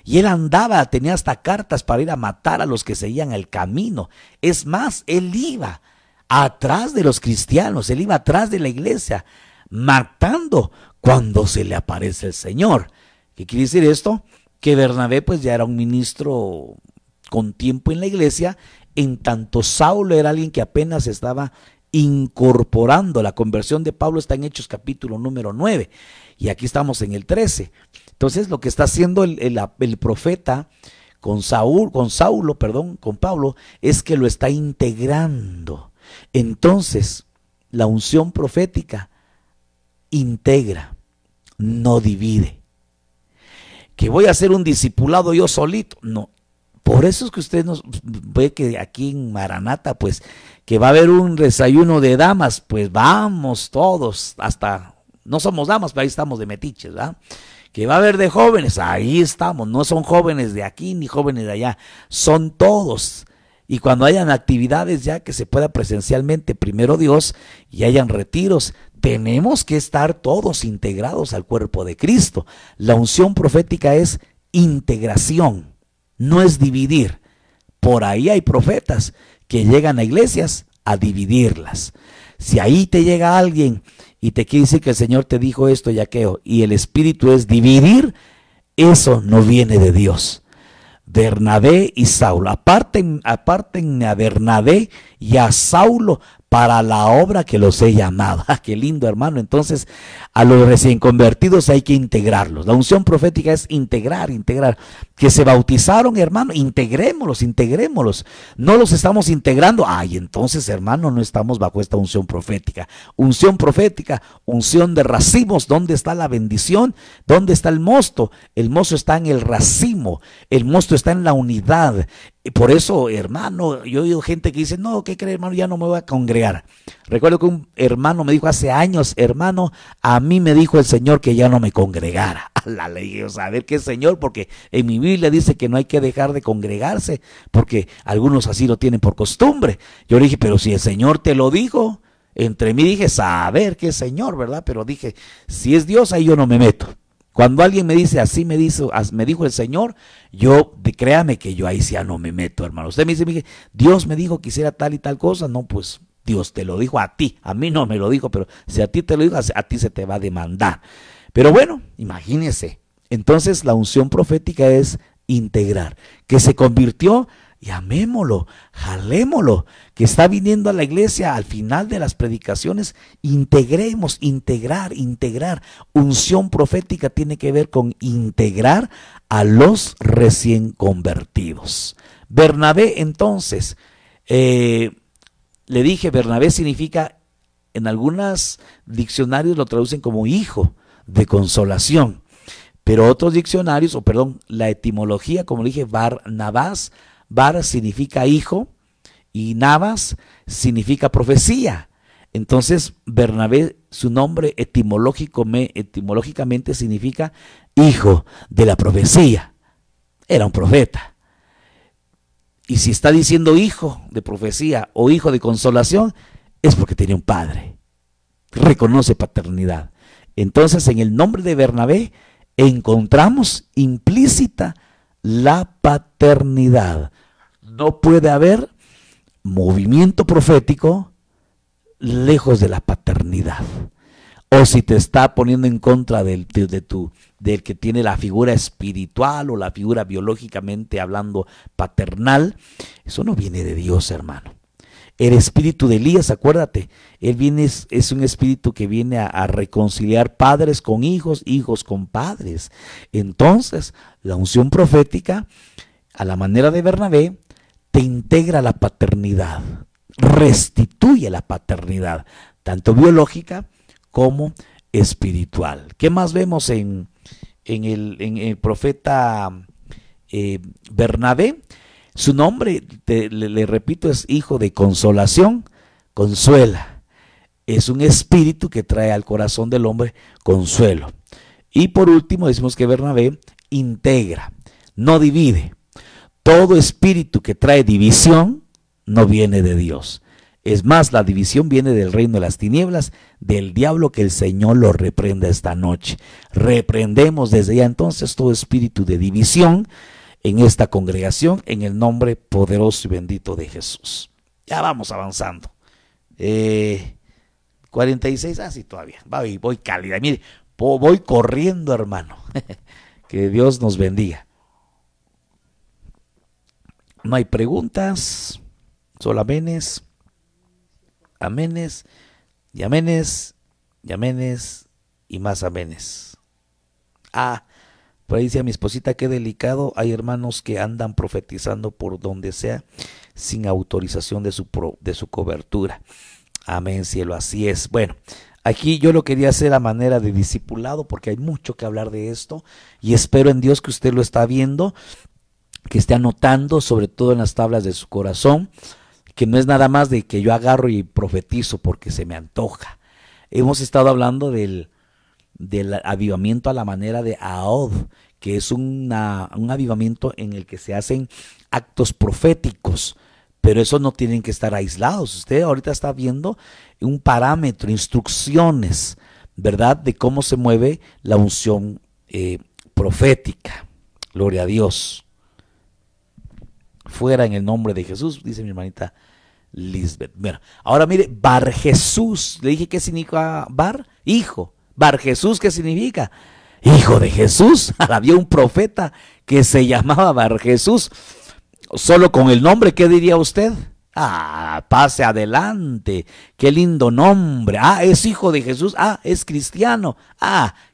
Y él andaba, tenía hasta cartas para ir a matar a los que seguían el camino. Es más, él iba atrás de los cristianos, él iba atrás de la iglesia, matando cuando se le aparece el Señor. ¿Qué quiere decir esto? Que Bernabé pues ya era un ministro con tiempo en la iglesia, en tanto Saulo era alguien que apenas estaba incorporando. La conversión de Pablo está en Hechos capítulo número 9 y aquí estamos en el 13. Entonces lo que está haciendo el profeta con Pablo, es que lo está integrando. Entonces la unción profética integra, no divide. Que voy a hacer un discipulado yo solito, no. Por eso es que usted nos ve que aquí en Maranata, pues, que va a haber un desayuno de damas, pues vamos todos, hasta, no somos damas, pero ahí estamos de metiches, ¿verdad? Que va a haber de jóvenes, ahí estamos, no son jóvenes de aquí ni jóvenes de allá, son todos. Y cuando hayan actividades ya que se pueda presencialmente, primero Dios, y hayan retiros, tenemos que estar todos integrados al cuerpo de Cristo. La unción profética es integración, no es dividir. Por ahí hay profetas que llegan a iglesias a dividirlas. Si ahí te llega alguien y te quiere decir que el Señor te dijo esto y aquello, y el espíritu es dividir, eso no viene de Dios. Bernabé y Saulo, aparten a Bernabé y a Saulo para la obra que los he llamado. Qué lindo, hermano. Entonces a los recién convertidos hay que integrarlos. La unción profética es integrar. Que se bautizaron, hermano, integrémoslos. No los estamos integrando. Ay, entonces, hermano, no estamos bajo esta unción profética. Unción profética, unción de racimos. ¿Dónde está la bendición? ¿Dónde está el mosto? El mosto está en el racimo. El mosto está en la unidad. Por eso, hermano, yo he oído gente que dice, no, ¿qué cree, hermano? Ya no me voy a congregar. Recuerdo que un hermano me dijo hace años, hermano, a mí me dijo el Señor que ya no me congregara. La ley, a ver qué Señor, porque en mi Biblia dice que no hay que dejar de congregarse, porque algunos así lo tienen por costumbre. Yo le dije, pero si el Señor te lo dijo, entre mí dije, saber qué Señor, ¿verdad? Pero dije, si es Dios, ahí yo no me meto. Cuando alguien me dice, así me dijo el Señor, créame que yo ahí sí ya no me meto, hermano. Usted me dice, Dios me dijo que hiciera tal y tal cosa. No, pues Dios te lo dijo a ti, a mí no me lo dijo, pero si a ti te lo dijo, a ti se te va a demandar. Pero bueno, imagínese. Entonces la unción profética es integrar, que se convirtió, llamémoslo, jalémoslo, que está viniendo a la iglesia al final de las predicaciones. Integrar. Unción profética tiene que ver con integrar a los recién convertidos. Bernabé, entonces, le dije, Bernabé significa, en algunos diccionarios lo traducen como hijo de consolación, pero otros diccionarios, la etimología, como le dije, Barnabás, Bar significa hijo y Nabas significa profecía. Entonces, Bernabé, su nombre etimológicamente significa hijo de la profecía. Era un profeta. Y si está diciendo hijo de profecía o hijo de consolación, es porque tenía un padre. Reconoce paternidad. Entonces, en el nombre de Bernabé encontramos implícita la paternidad. No puede haber movimiento profético lejos de la paternidad. O si te está poniendo en contra del que tiene la figura espiritual o la figura biológicamente hablando paternal, eso no viene de Dios, hermano. El espíritu de Elías, acuérdate, es un espíritu que viene a reconciliar padres con hijos, hijos con padres. Entonces, la unción profética, a la manera de Bernabé, te integra la paternidad, restituye la paternidad, tanto biológica como espiritual. ¿Qué más vemos en el profeta Bernabé? Su nombre, le repito, es hijo de consolación, consuela. Es un espíritu que trae al corazón del hombre consuelo. Y por último decimos que Bernabé integra, no divide. Todo espíritu que trae división no viene de Dios. Es más, la división viene del reino de las tinieblas, del diablo, que el Señor lo reprenda esta noche. Reprendemos desde ya entonces todo espíritu de división en esta congregación, en el nombre poderoso y bendito de Jesús. Ya vamos avanzando. 46, sí, todavía. Voy cálida. Mire, voy corriendo, hermano. Que Dios nos bendiga. No hay preguntas, solo amenes, amenes, y amenes, y amenes, y más amenes. Por ahí decía mi esposita, qué delicado, hay hermanos que andan profetizando por donde sea, sin autorización de su cobertura. Amén, cielo, así es. Bueno, aquí yo lo quería hacer a manera de discipulado, porque hay mucho que hablar de esto, y espero en Dios que usted lo está viendo, que esté anotando, sobre todo en las tablas de su corazón, que no es nada más de que yo agarro y profetizo porque se me antoja. Hemos estado hablando del avivamiento a la manera de Ahod, que es un avivamiento en el que se hacen actos proféticos, pero esos no tienen que estar aislados. Usted ahorita está viendo un parámetro, instrucciones, ¿verdad?, de cómo se mueve la unción profética. Gloria a Dios. Fuera en el nombre de Jesús, dice mi hermanita Lisbeth. Bueno, ahora mire, Bar Jesús. Le dije, ¿qué significa Bar? Hijo. Bar Jesús, ¿qué significa? Hijo de Jesús. Había un profeta que se llamaba Bar Jesús. Solo con el nombre, ¿qué diría usted? Pase adelante, qué lindo nombre. Es hijo de Jesús. Es cristiano.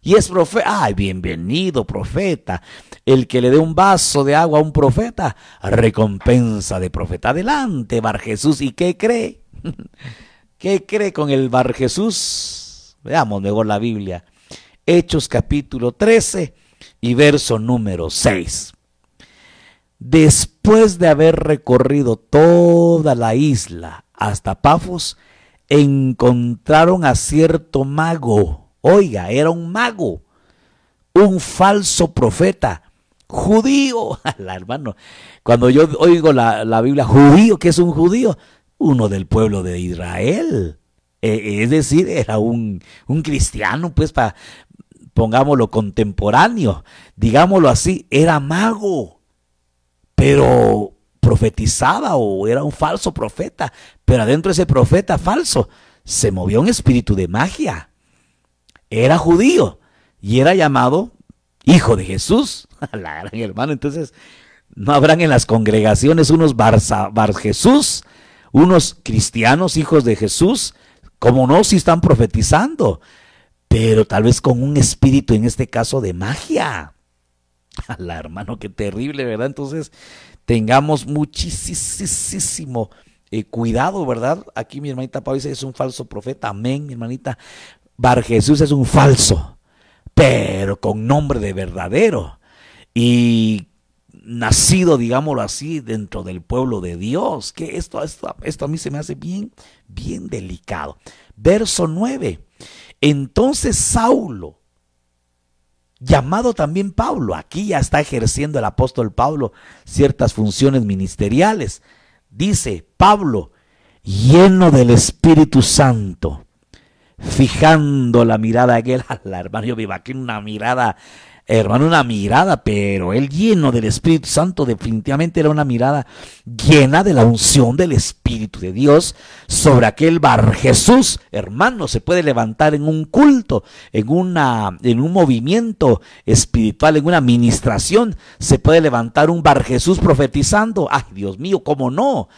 Y es profeta. Bienvenido, profeta. El que le dé un vaso de agua a un profeta, recompensa de profeta. Adelante, Bar Jesús. ¿Y qué cree? ¿Qué cree con el Bar Jesús? Veamos mejor la Biblia. Hechos capítulo 13 y verso número 6. Después de haber recorrido toda la isla hasta Pafos, encontraron a cierto mago. Oiga, era un mago, un falso profeta, judío. Hermano, cuando yo oigo la Biblia, judío, ¿qué es un judío? Uno del pueblo de Israel. Es decir, era un cristiano, pues, pongámoslo contemporáneo, digámoslo así, era mago. Pero profetizaba, o era un falso profeta, pero adentro de ese profeta falso se movía un espíritu de magia. Era judío y era llamado hijo de Jesús. La gran hermano, entonces no habrán en las congregaciones unos Bar Jesús, unos cristianos hijos de Jesús, como no, si están profetizando, pero tal vez con un espíritu, en este caso, de magia. La hermano, qué terrible, ¿verdad? Entonces, tengamos muchísimo cuidado, ¿verdad? Aquí mi hermanita Pau dice, es un falso profeta. Amén, mi hermanita. Bar Jesús es un falso, pero con nombre de verdadero. Y nacido, digámoslo así, dentro del pueblo de Dios. Que esto a mí se me hace bien delicado. Verso 9. Entonces Saulo, llamado también Pablo, aquí ya está ejerciendo el apóstol Pablo ciertas funciones ministeriales. Dice Pablo, lleno del Espíritu Santo, fijando la mirada a aquel, hermano, yo me imagino una mirada, hermano, una mirada, pero él lleno del Espíritu Santo, definitivamente era una mirada llena de la unción del Espíritu de Dios sobre aquel Bar Jesús. Hermano, se puede levantar en un culto, en un movimiento espiritual, en una administración, se puede levantar un Bar Jesús profetizando. Ay, Dios mío, ¿cómo no?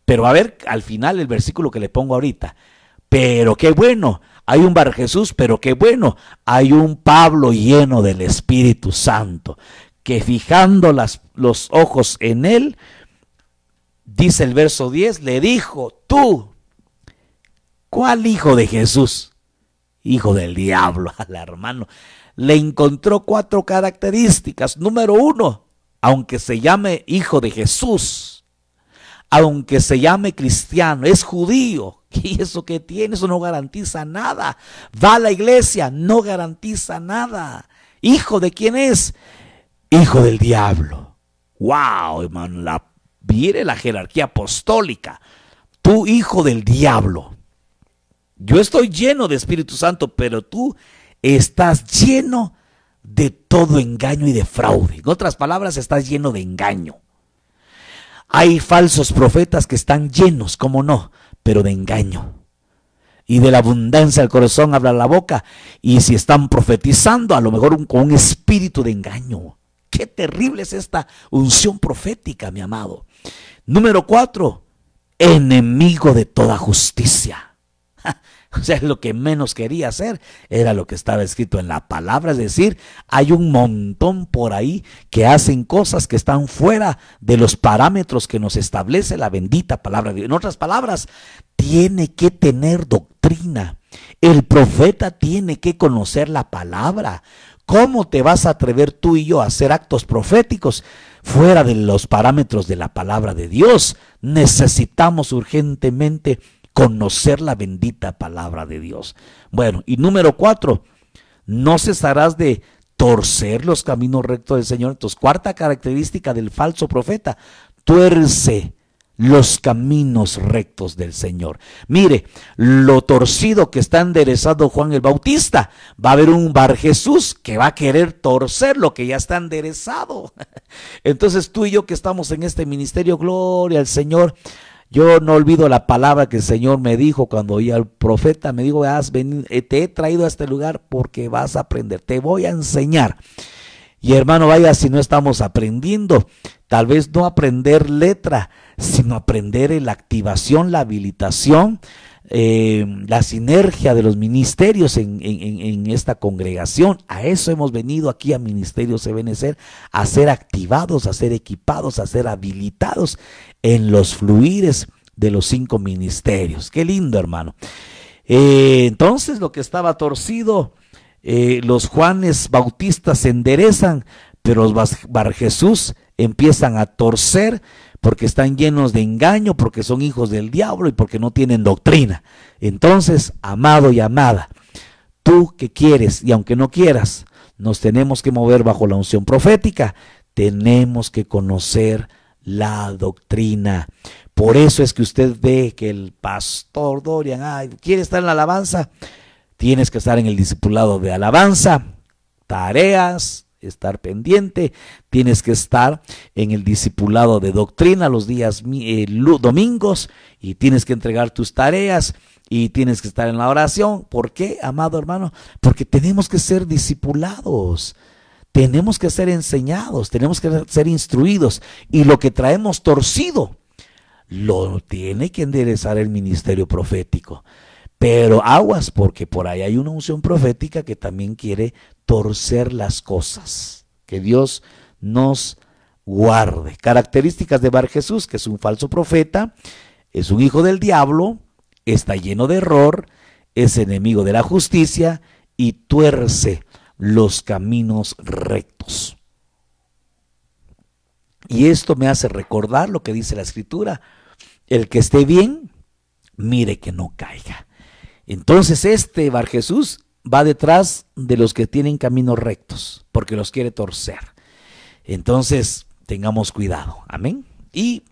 Pero a ver, al final el versículo que le pongo ahorita, pero qué bueno, hay un Bar Jesús, pero qué bueno, hay un Pablo lleno del Espíritu Santo, que fijando los ojos en él, dice el verso 10, le dijo, tú, ¿cuál hijo de Jesús? Hijo del diablo, al hermano. Le encontró 4 características. Número 1, aunque se llame hijo de Jesús, aunque se llame cristiano, es judío. ¿Y eso que tiene? Eso no garantiza nada. Va a la iglesia, no garantiza nada. ¿Hijo de quién es? Hijo del diablo. Wow, hermano, viene la jerarquía apostólica. Tú, hijo del diablo. Yo estoy lleno de Espíritu Santo, pero tú estás lleno de todo engaño y de fraude. En otras palabras, estás lleno de engaño. Hay falsos profetas que están llenos, ¿cómo no? Pero de engaño. Y de la abundancia del corazón habla la boca. Y si están profetizando, a lo mejor con un espíritu de engaño. Qué terrible es esta unción profética, mi amado. Número 4, enemigo de toda justicia. O sea, lo que menos quería hacer era lo que estaba escrito en la palabra. Es decir, hay un montón por ahí que hacen cosas que están fuera de los parámetros que nos establece la bendita palabra de Dios. En otras palabras, tiene que tener doctrina. El profeta tiene que conocer la palabra. ¿Cómo te vas a atrever tú y yo a hacer actos proféticos fuera de los parámetros de la palabra de Dios? Necesitamos urgentemente conocer la bendita palabra de Dios. Bueno, y número 4, no cesarás de torcer los caminos rectos del Señor. Entonces, 4ª característica del falso profeta, tuerce los caminos rectos del Señor. Mire, lo torcido que está enderezado Juan el Bautista, va a haber un Bar Jesús que va a querer torcer lo que ya está enderezado. Entonces, tú y yo que estamos en este ministerio, gloria al Señor, yo no olvido la palabra que el Señor me dijo cuando oí al profeta. Me dijo, te he traído a este lugar porque vas a aprender, te voy a enseñar. Y hermano, vaya, si no estamos aprendiendo, tal vez no aprender letra, sino aprender en la activación, la habilitación, la sinergia de los ministerios en esta congregación. A eso hemos venido aquí a Ministerios Ebenecer, a ser activados, a ser equipados, a ser habilitados en los fluires de los 5 ministerios. Qué lindo, hermano. Entonces, lo que estaba torcido, los Juanes Bautistas se enderezan, pero los Bar Jesús empiezan a torcer porque están llenos de engaño, porque son hijos del diablo y porque no tienen doctrina. Entonces, amado y amada, tú que quieres y aunque no quieras, nos tenemos que mover bajo la unción profética. Tenemos que conocer la doctrina. Por eso es que usted ve que el pastor Dorian quiere estar en la alabanza. Tienes que estar en el discipulado de alabanza, tareas, estar pendiente. Tienes que estar en el discipulado de doctrina los días domingos, y tienes que entregar tus tareas y tienes que estar en la oración. ¿Por qué, amado hermano? Porque tenemos que ser discipulados. Tenemos que ser enseñados, tenemos que ser instruidos, y lo que traemos torcido lo tiene que enderezar el ministerio profético. Pero aguas, porque por ahí hay una unción profética que también quiere torcer las cosas. Que Dios nos guarde. Características de Bar Jesús, que es un falso profeta, es un hijo del diablo, está lleno de error, es enemigo de la justicia y tuerce los caminos rectos. Y esto me hace recordar lo que dice la Escritura: el que esté bien, mire que no caiga. Entonces este Bar Jesús va detrás de los que tienen caminos rectos, porque los quiere torcer. Entonces tengamos cuidado, amén. Y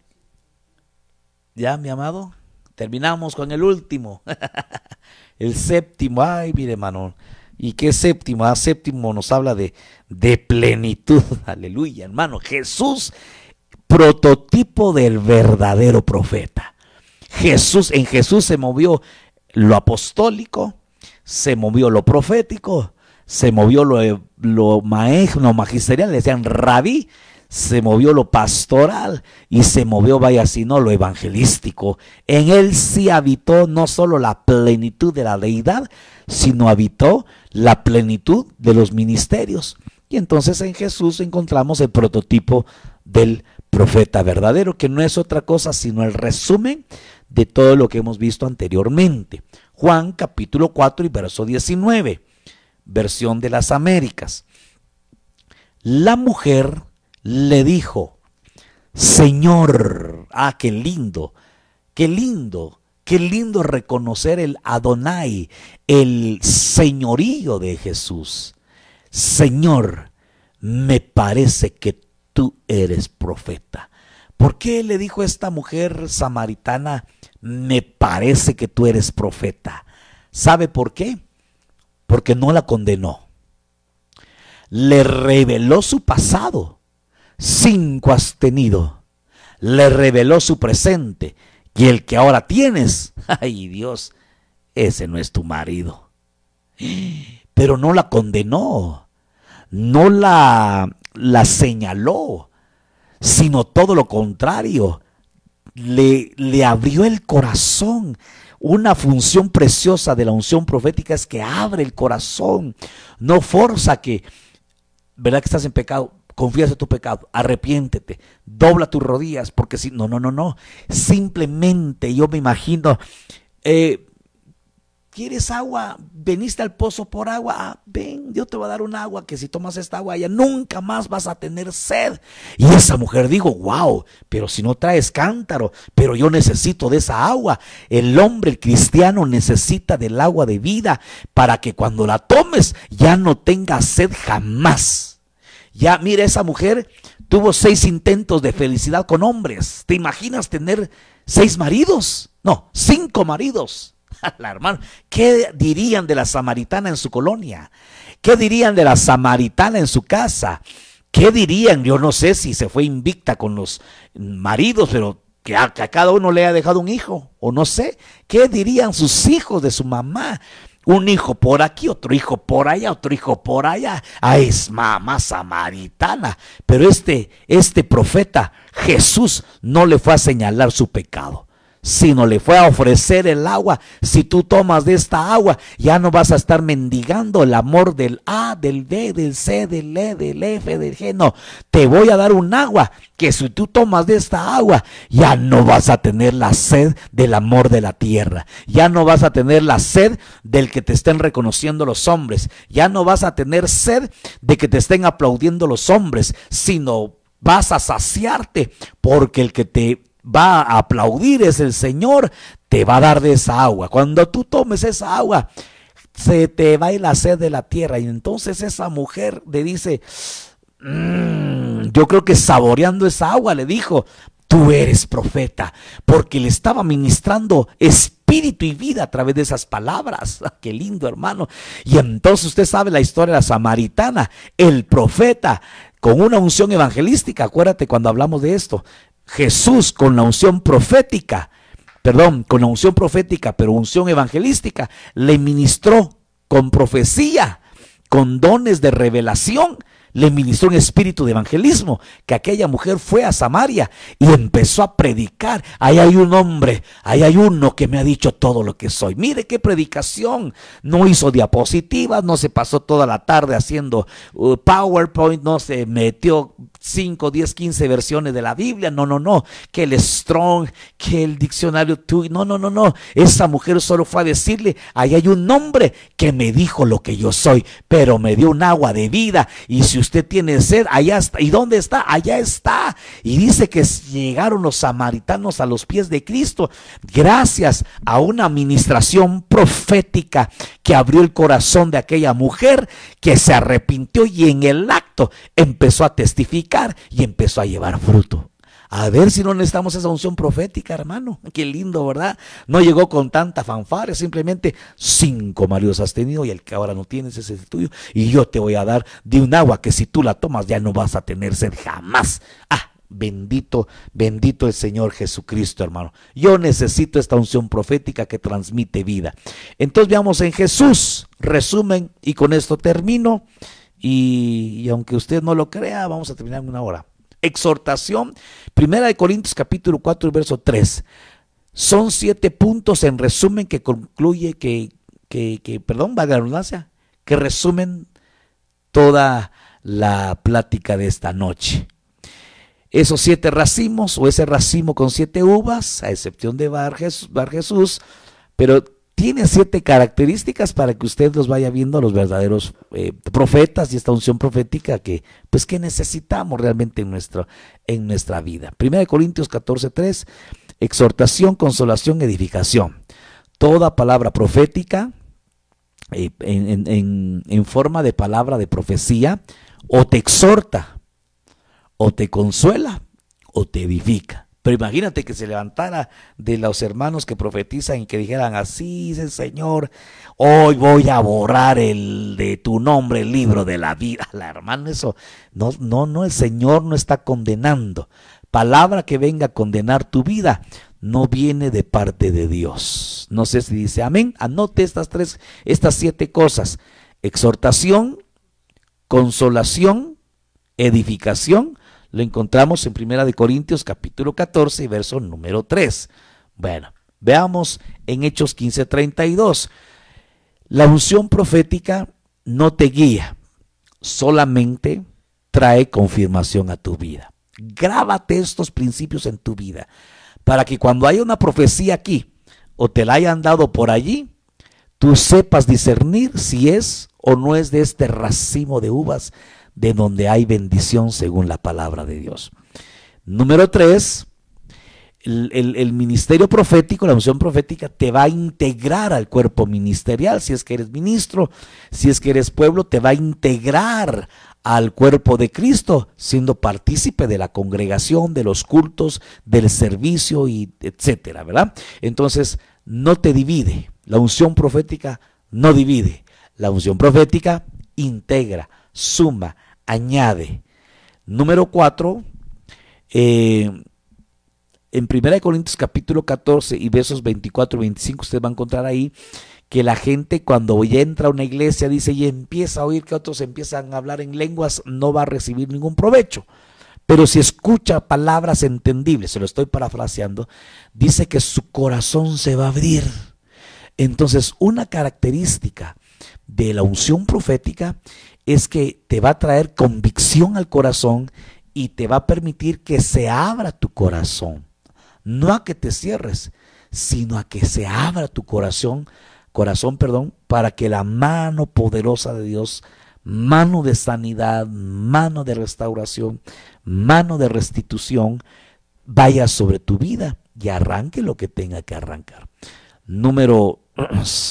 ya, mi amado, terminamos con el último, el séptimo. Ay, mire, hermano, ¿y qué séptimo? Séptimo nos habla de plenitud. Aleluya, hermano. Jesús, prototipo del verdadero profeta. En Jesús se movió lo apostólico, se movió lo profético, se movió lo magisterial, le decían rabí, se movió lo pastoral y se movió, vaya si no, lo evangelístico. En él sí habitó no solo la plenitud de la deidad, sino habitó la plenitud de los ministerios. Y entonces en Jesús encontramos el prototipo del profeta verdadero, que no es otra cosa sino el resumen de todo lo que hemos visto anteriormente. Juan capítulo 4 y verso 19, versión de las Américas. La mujer le dijo: Señor, qué lindo, qué lindo, qué lindo reconocer el Adonai, el señorío de Jesús. Señor, me parece que tú eres profeta. ¿Por qué le dijo esta mujer samaritana: me parece que tú eres profeta? ¿Sabe por qué? Porque no la condenó. Le reveló su pasado. 5 has tenido. Le reveló su presente. Y el que ahora tienes, ay Dios, ese no es tu marido. Pero no la condenó. No la señaló, sino todo lo contrario. Le abrió el corazón. Una función preciosa de la unción profética es que abre el corazón. No forza que, ¿verdad que estás en pecado? Confiesa tu pecado, arrepiéntete, dobla tus rodillas, porque si no. Simplemente yo me imagino, ¿quieres agua? ¿Veniste al pozo por agua? Ven, Dios te va a dar un agua que si tomas esta agua ya nunca más vas a tener sed. Y esa mujer dijo: wow, pero si no traes cántaro, pero yo necesito de esa agua. El hombre, el cristiano, necesita del agua de vida para que cuando la tomes ya no tengas sed jamás. Ya, mira, esa mujer tuvo 6 intentos de felicidad con hombres. ¿Te imaginas tener 6 maridos? No, 5 maridos. La hermana, ¿qué dirían de la samaritana en su colonia? ¿Qué dirían de la samaritana en su casa? ¿Qué dirían? Yo no sé si se fue invicta con los maridos, pero que a cada uno le ha dejado un hijo, o no sé. ¿Qué dirían sus hijos de su mamá? Un hijo por aquí, otro hijo por allá, otro hijo por allá. Es mamá samaritana. Pero este profeta Jesús no le fue a señalar su pecado, sino le fue a ofrecer el agua. Si tú tomas de esta agua, ya no vas a estar mendigando el amor del A, del B, del C, del E, del F, del G. No, te voy a dar un agua que si tú tomas de esta agua, ya no vas a tener la sed del amor de la tierra. Ya no vas a tener la sed del que te estén reconociendo los hombres. Ya no vas a tener sed de que te estén aplaudiendo los hombres, sino vas a saciarte, porque el que te va a aplaudir es el Señor, te va a dar de esa agua. Cuando tú tomes esa agua, se te va a ir la sed de la tierra. Y entonces esa mujer le dice, yo creo que saboreando esa agua le dijo: tú eres profeta, porque le estaba ministrando espíritu y vida a través de esas palabras. Qué lindo, hermano. Y entonces usted sabe la historia de la samaritana, el profeta con una unción evangelística. Acuérdate cuando hablamos de esto, Jesús con la unción profética, con la unción profética, pero unción evangelística, le ministró con profecía, con dones de revelación, le ministró un espíritu de evangelismo, que aquella mujer fue a Samaria y empezó a predicar. Ahí hay un hombre, ahí hay uno que me ha dicho todo lo que soy. Mire qué predicación. No hizo diapositivas, no se pasó toda la tarde haciendo PowerPoint, no se metió 5, 10, 15 versiones de la Biblia. No, no, no. Que el Strong, que el diccionario TUI. No, no, no, no. Esa mujer solo fue a decirle, ahí hay un hombre que me dijo lo que yo soy, pero me dio un agua de vida. Y si usted tiene sed, allá está. ¿Y dónde está? Allá está. Y dice que llegaron los samaritanos a los pies de Cristo gracias a una administración profética que abrió el corazón de aquella mujer, que se arrepintió y en el acto empezó a testificar y empezó a llevar fruto. A ver si no necesitamos esa unción profética, hermano. Qué lindo, ¿verdad? No llegó con tanta fanfarria, simplemente 5 maridos has tenido y el que ahora no tienes ese es el tuyo. Y yo te voy a dar de un agua que si tú la tomas ya no vas a tener sed jamás. Ah, bendito, bendito el Señor Jesucristo, hermano. Yo necesito esta unción profética que transmite vida. Entonces veamos en Jesús, resumen, y con esto termino. Y aunque usted no lo crea, vamos a terminar en una hora. Exhortación, 1 Corintios capítulo 4 verso 3. Son 7 puntos en resumen que concluye perdón, valga la redundancia, que resumen toda la plática de esta noche. Esos 7 racimos, o ese racimo con 7 uvas, a excepción de Bar Jesús, pero tiene 7 características para que usted los vaya viendo, los verdaderos profetas y esta unción profética que necesitamos realmente en nuestra vida. 1 Corintios 14:3, exhortación, consolación, edificación. Toda palabra profética en forma de palabra de profecía o te exhorta, o te consuela, o te edifica. Pero imagínate que se levantara de los hermanos que profetizan y que dijeran, así dice el Señor, hoy voy a borrar de tu nombre el libro de la vida. La hermano, eso, no, el Señor no está condenando. Palabra que venga a condenar tu vida no viene de parte de Dios. No sé si dice amén. Anote estas 7 cosas: exhortación, consolación, edificación. Lo encontramos en 1 Corintios capítulo 14 y verso número 3. Bueno, veamos en Hechos 15:32. La unción profética no te guía, solamente trae confirmación a tu vida. Grábate estos principios en tu vida, para que cuando haya una profecía aquí, o te la hayan dado por allí, tú sepas discernir si es o no es de este racimo de uvas de donde hay bendición según la palabra de Dios. Número 3, el ministerio profético, la unción profética te va a integrar al cuerpo ministerial. Si es que eres ministro, si es que eres pueblo, te va a integrar al cuerpo de Cristo, siendo partícipe de la congregación, de los cultos, del servicio, y etcétera, ¿verdad? Entonces, no te divide. La unción profética no divide. La unción profética integra, suma, añade. Número 4, en 1 Corintios capítulo 14 y versos 24 y 25, usted va a encontrar ahí que la gente cuando ya entra a una iglesia, dice, y empieza a oír que otros empiezan a hablar en lenguas, no va a recibir ningún provecho. Pero si escucha palabras entendibles, se lo estoy parafraseando, dice que su corazón se va a abrir. Entonces, una característica de la unción profética es que te va a traer convicción al corazón y te va a permitir que se abra tu corazón. No a que te cierres, sino a que se abra tu corazón, para que la mano poderosa de Dios, mano de sanidad, mano de restauración, mano de restitución, vaya sobre tu vida y arranque lo que tenga que arrancar. Número,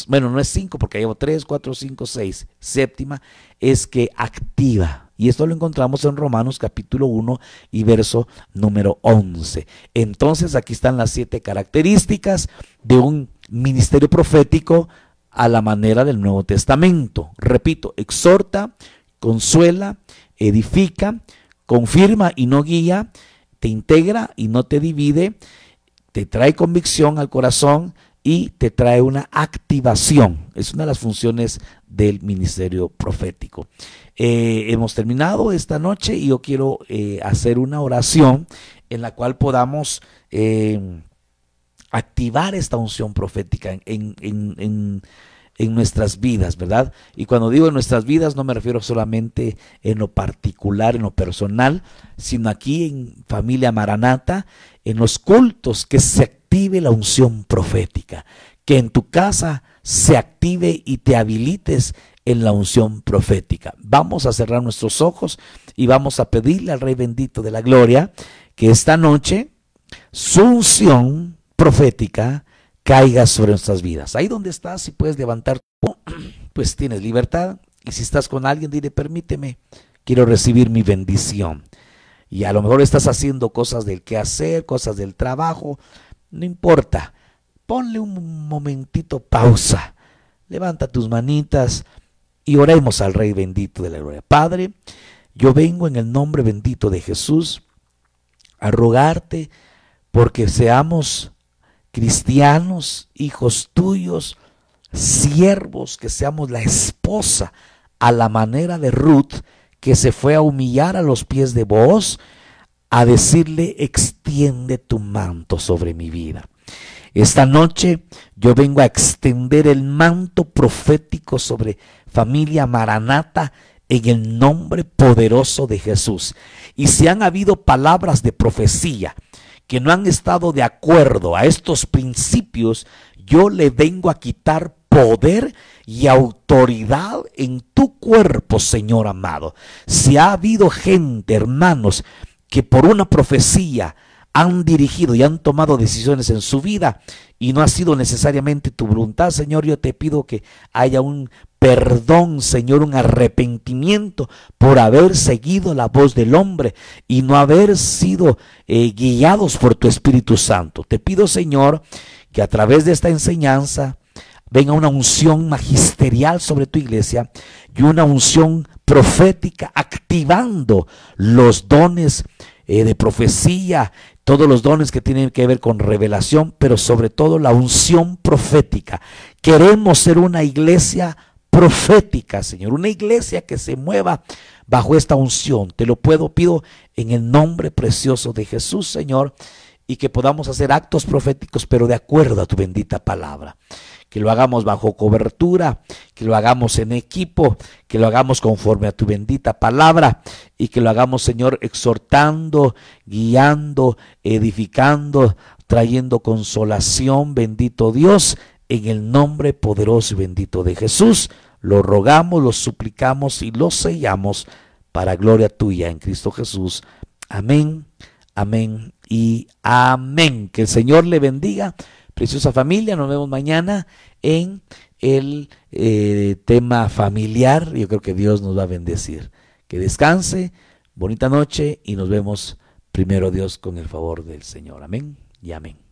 bueno, no es 5 porque llevo 3, 4, 5, 6. Séptima es que activa. Y esto lo encontramos en Romanos capítulo 1 y verso número 11. Entonces aquí están las 7 características de un ministerio profético a la manera del Nuevo Testamento. Repito, exhorta, consuela, edifica, confirma y no guía, te integra y no te divide, te trae convicción al corazón y te trae una activación. Es una de las funciones del ministerio profético. Hemos terminado esta noche y yo quiero hacer una oración en la cual podamos activar esta unción profética en en nuestras vidas, ¿verdad? Y cuando digo en nuestras vidas no me refiero solamente en lo particular, en lo personal, sino aquí en Familia Maranata, en los cultos, que se active la unción profética, que en tu casa se active y te habilites en la unción profética. Vamos a cerrar nuestros ojos y vamos a pedirle al Rey bendito de la gloria que esta noche su unción profética caiga sobre nuestras vidas. Ahí donde estás, si puedes levantar, pues tienes libertad. Y si estás con alguien, dile: permíteme, quiero recibir mi bendición. Y a lo mejor estás haciendo cosas del quehacer, cosas del trabajo, no importa. Ponle un momentito pausa, levanta tus manitas y oremos al Rey bendito de la gloria. Padre, yo vengo en el nombre bendito de Jesús a rogarte porque seamos cristianos, hijos tuyos, siervos, que seamos la esposa a la manera de Ruth, que se fue a humillar a los pies de Booz, a decirle: extiende tu manto sobre mi vida. Esta noche yo vengo a extender el manto profético sobre Familia Maranata en el nombre poderoso de Jesús. Y si han habido palabras de profecía que no han estado de acuerdo a estos principios, yo le vengo a quitar poder y autoridad en tu cuerpo, Señor amado. Si ha habido gente, hermanos, que por una profecía han dirigido y han tomado decisiones en su vida y no ha sido necesariamente tu voluntad, Señor, yo te pido que haya un perdón, Señor, un arrepentimiento por haber seguido la voz del hombre y no haber sido guiados por tu Espíritu Santo. Te pido, Señor, que a través de esta enseñanza venga una unción magisterial sobre tu iglesia y una unción profética activando los dones de profecía, todos los dones que tienen que ver con revelación, pero sobre todo la unción profética. Queremos ser una iglesia profética, Señor, una iglesia que se mueva bajo esta unción. Te lo pido en el nombre precioso de Jesús, Señor, y que podamos hacer actos proféticos, pero de acuerdo a tu bendita palabra. Que lo hagamos bajo cobertura, que lo hagamos en equipo, que lo hagamos conforme a tu bendita palabra y que lo hagamos, Señor, exhortando, guiando, edificando, trayendo consolación, bendito Dios, en el nombre poderoso y bendito de Jesús. Lo rogamos, lo suplicamos y lo sellamos para gloria tuya en Cristo Jesús. Amén, amén y amén. Que el Señor le bendiga. Preciosa familia, nos vemos mañana en el tema familiar. Yo creo que Dios nos va a bendecir. Que descanse, bonita noche y nos vemos primero Dios con el favor del Señor. Amén y amén.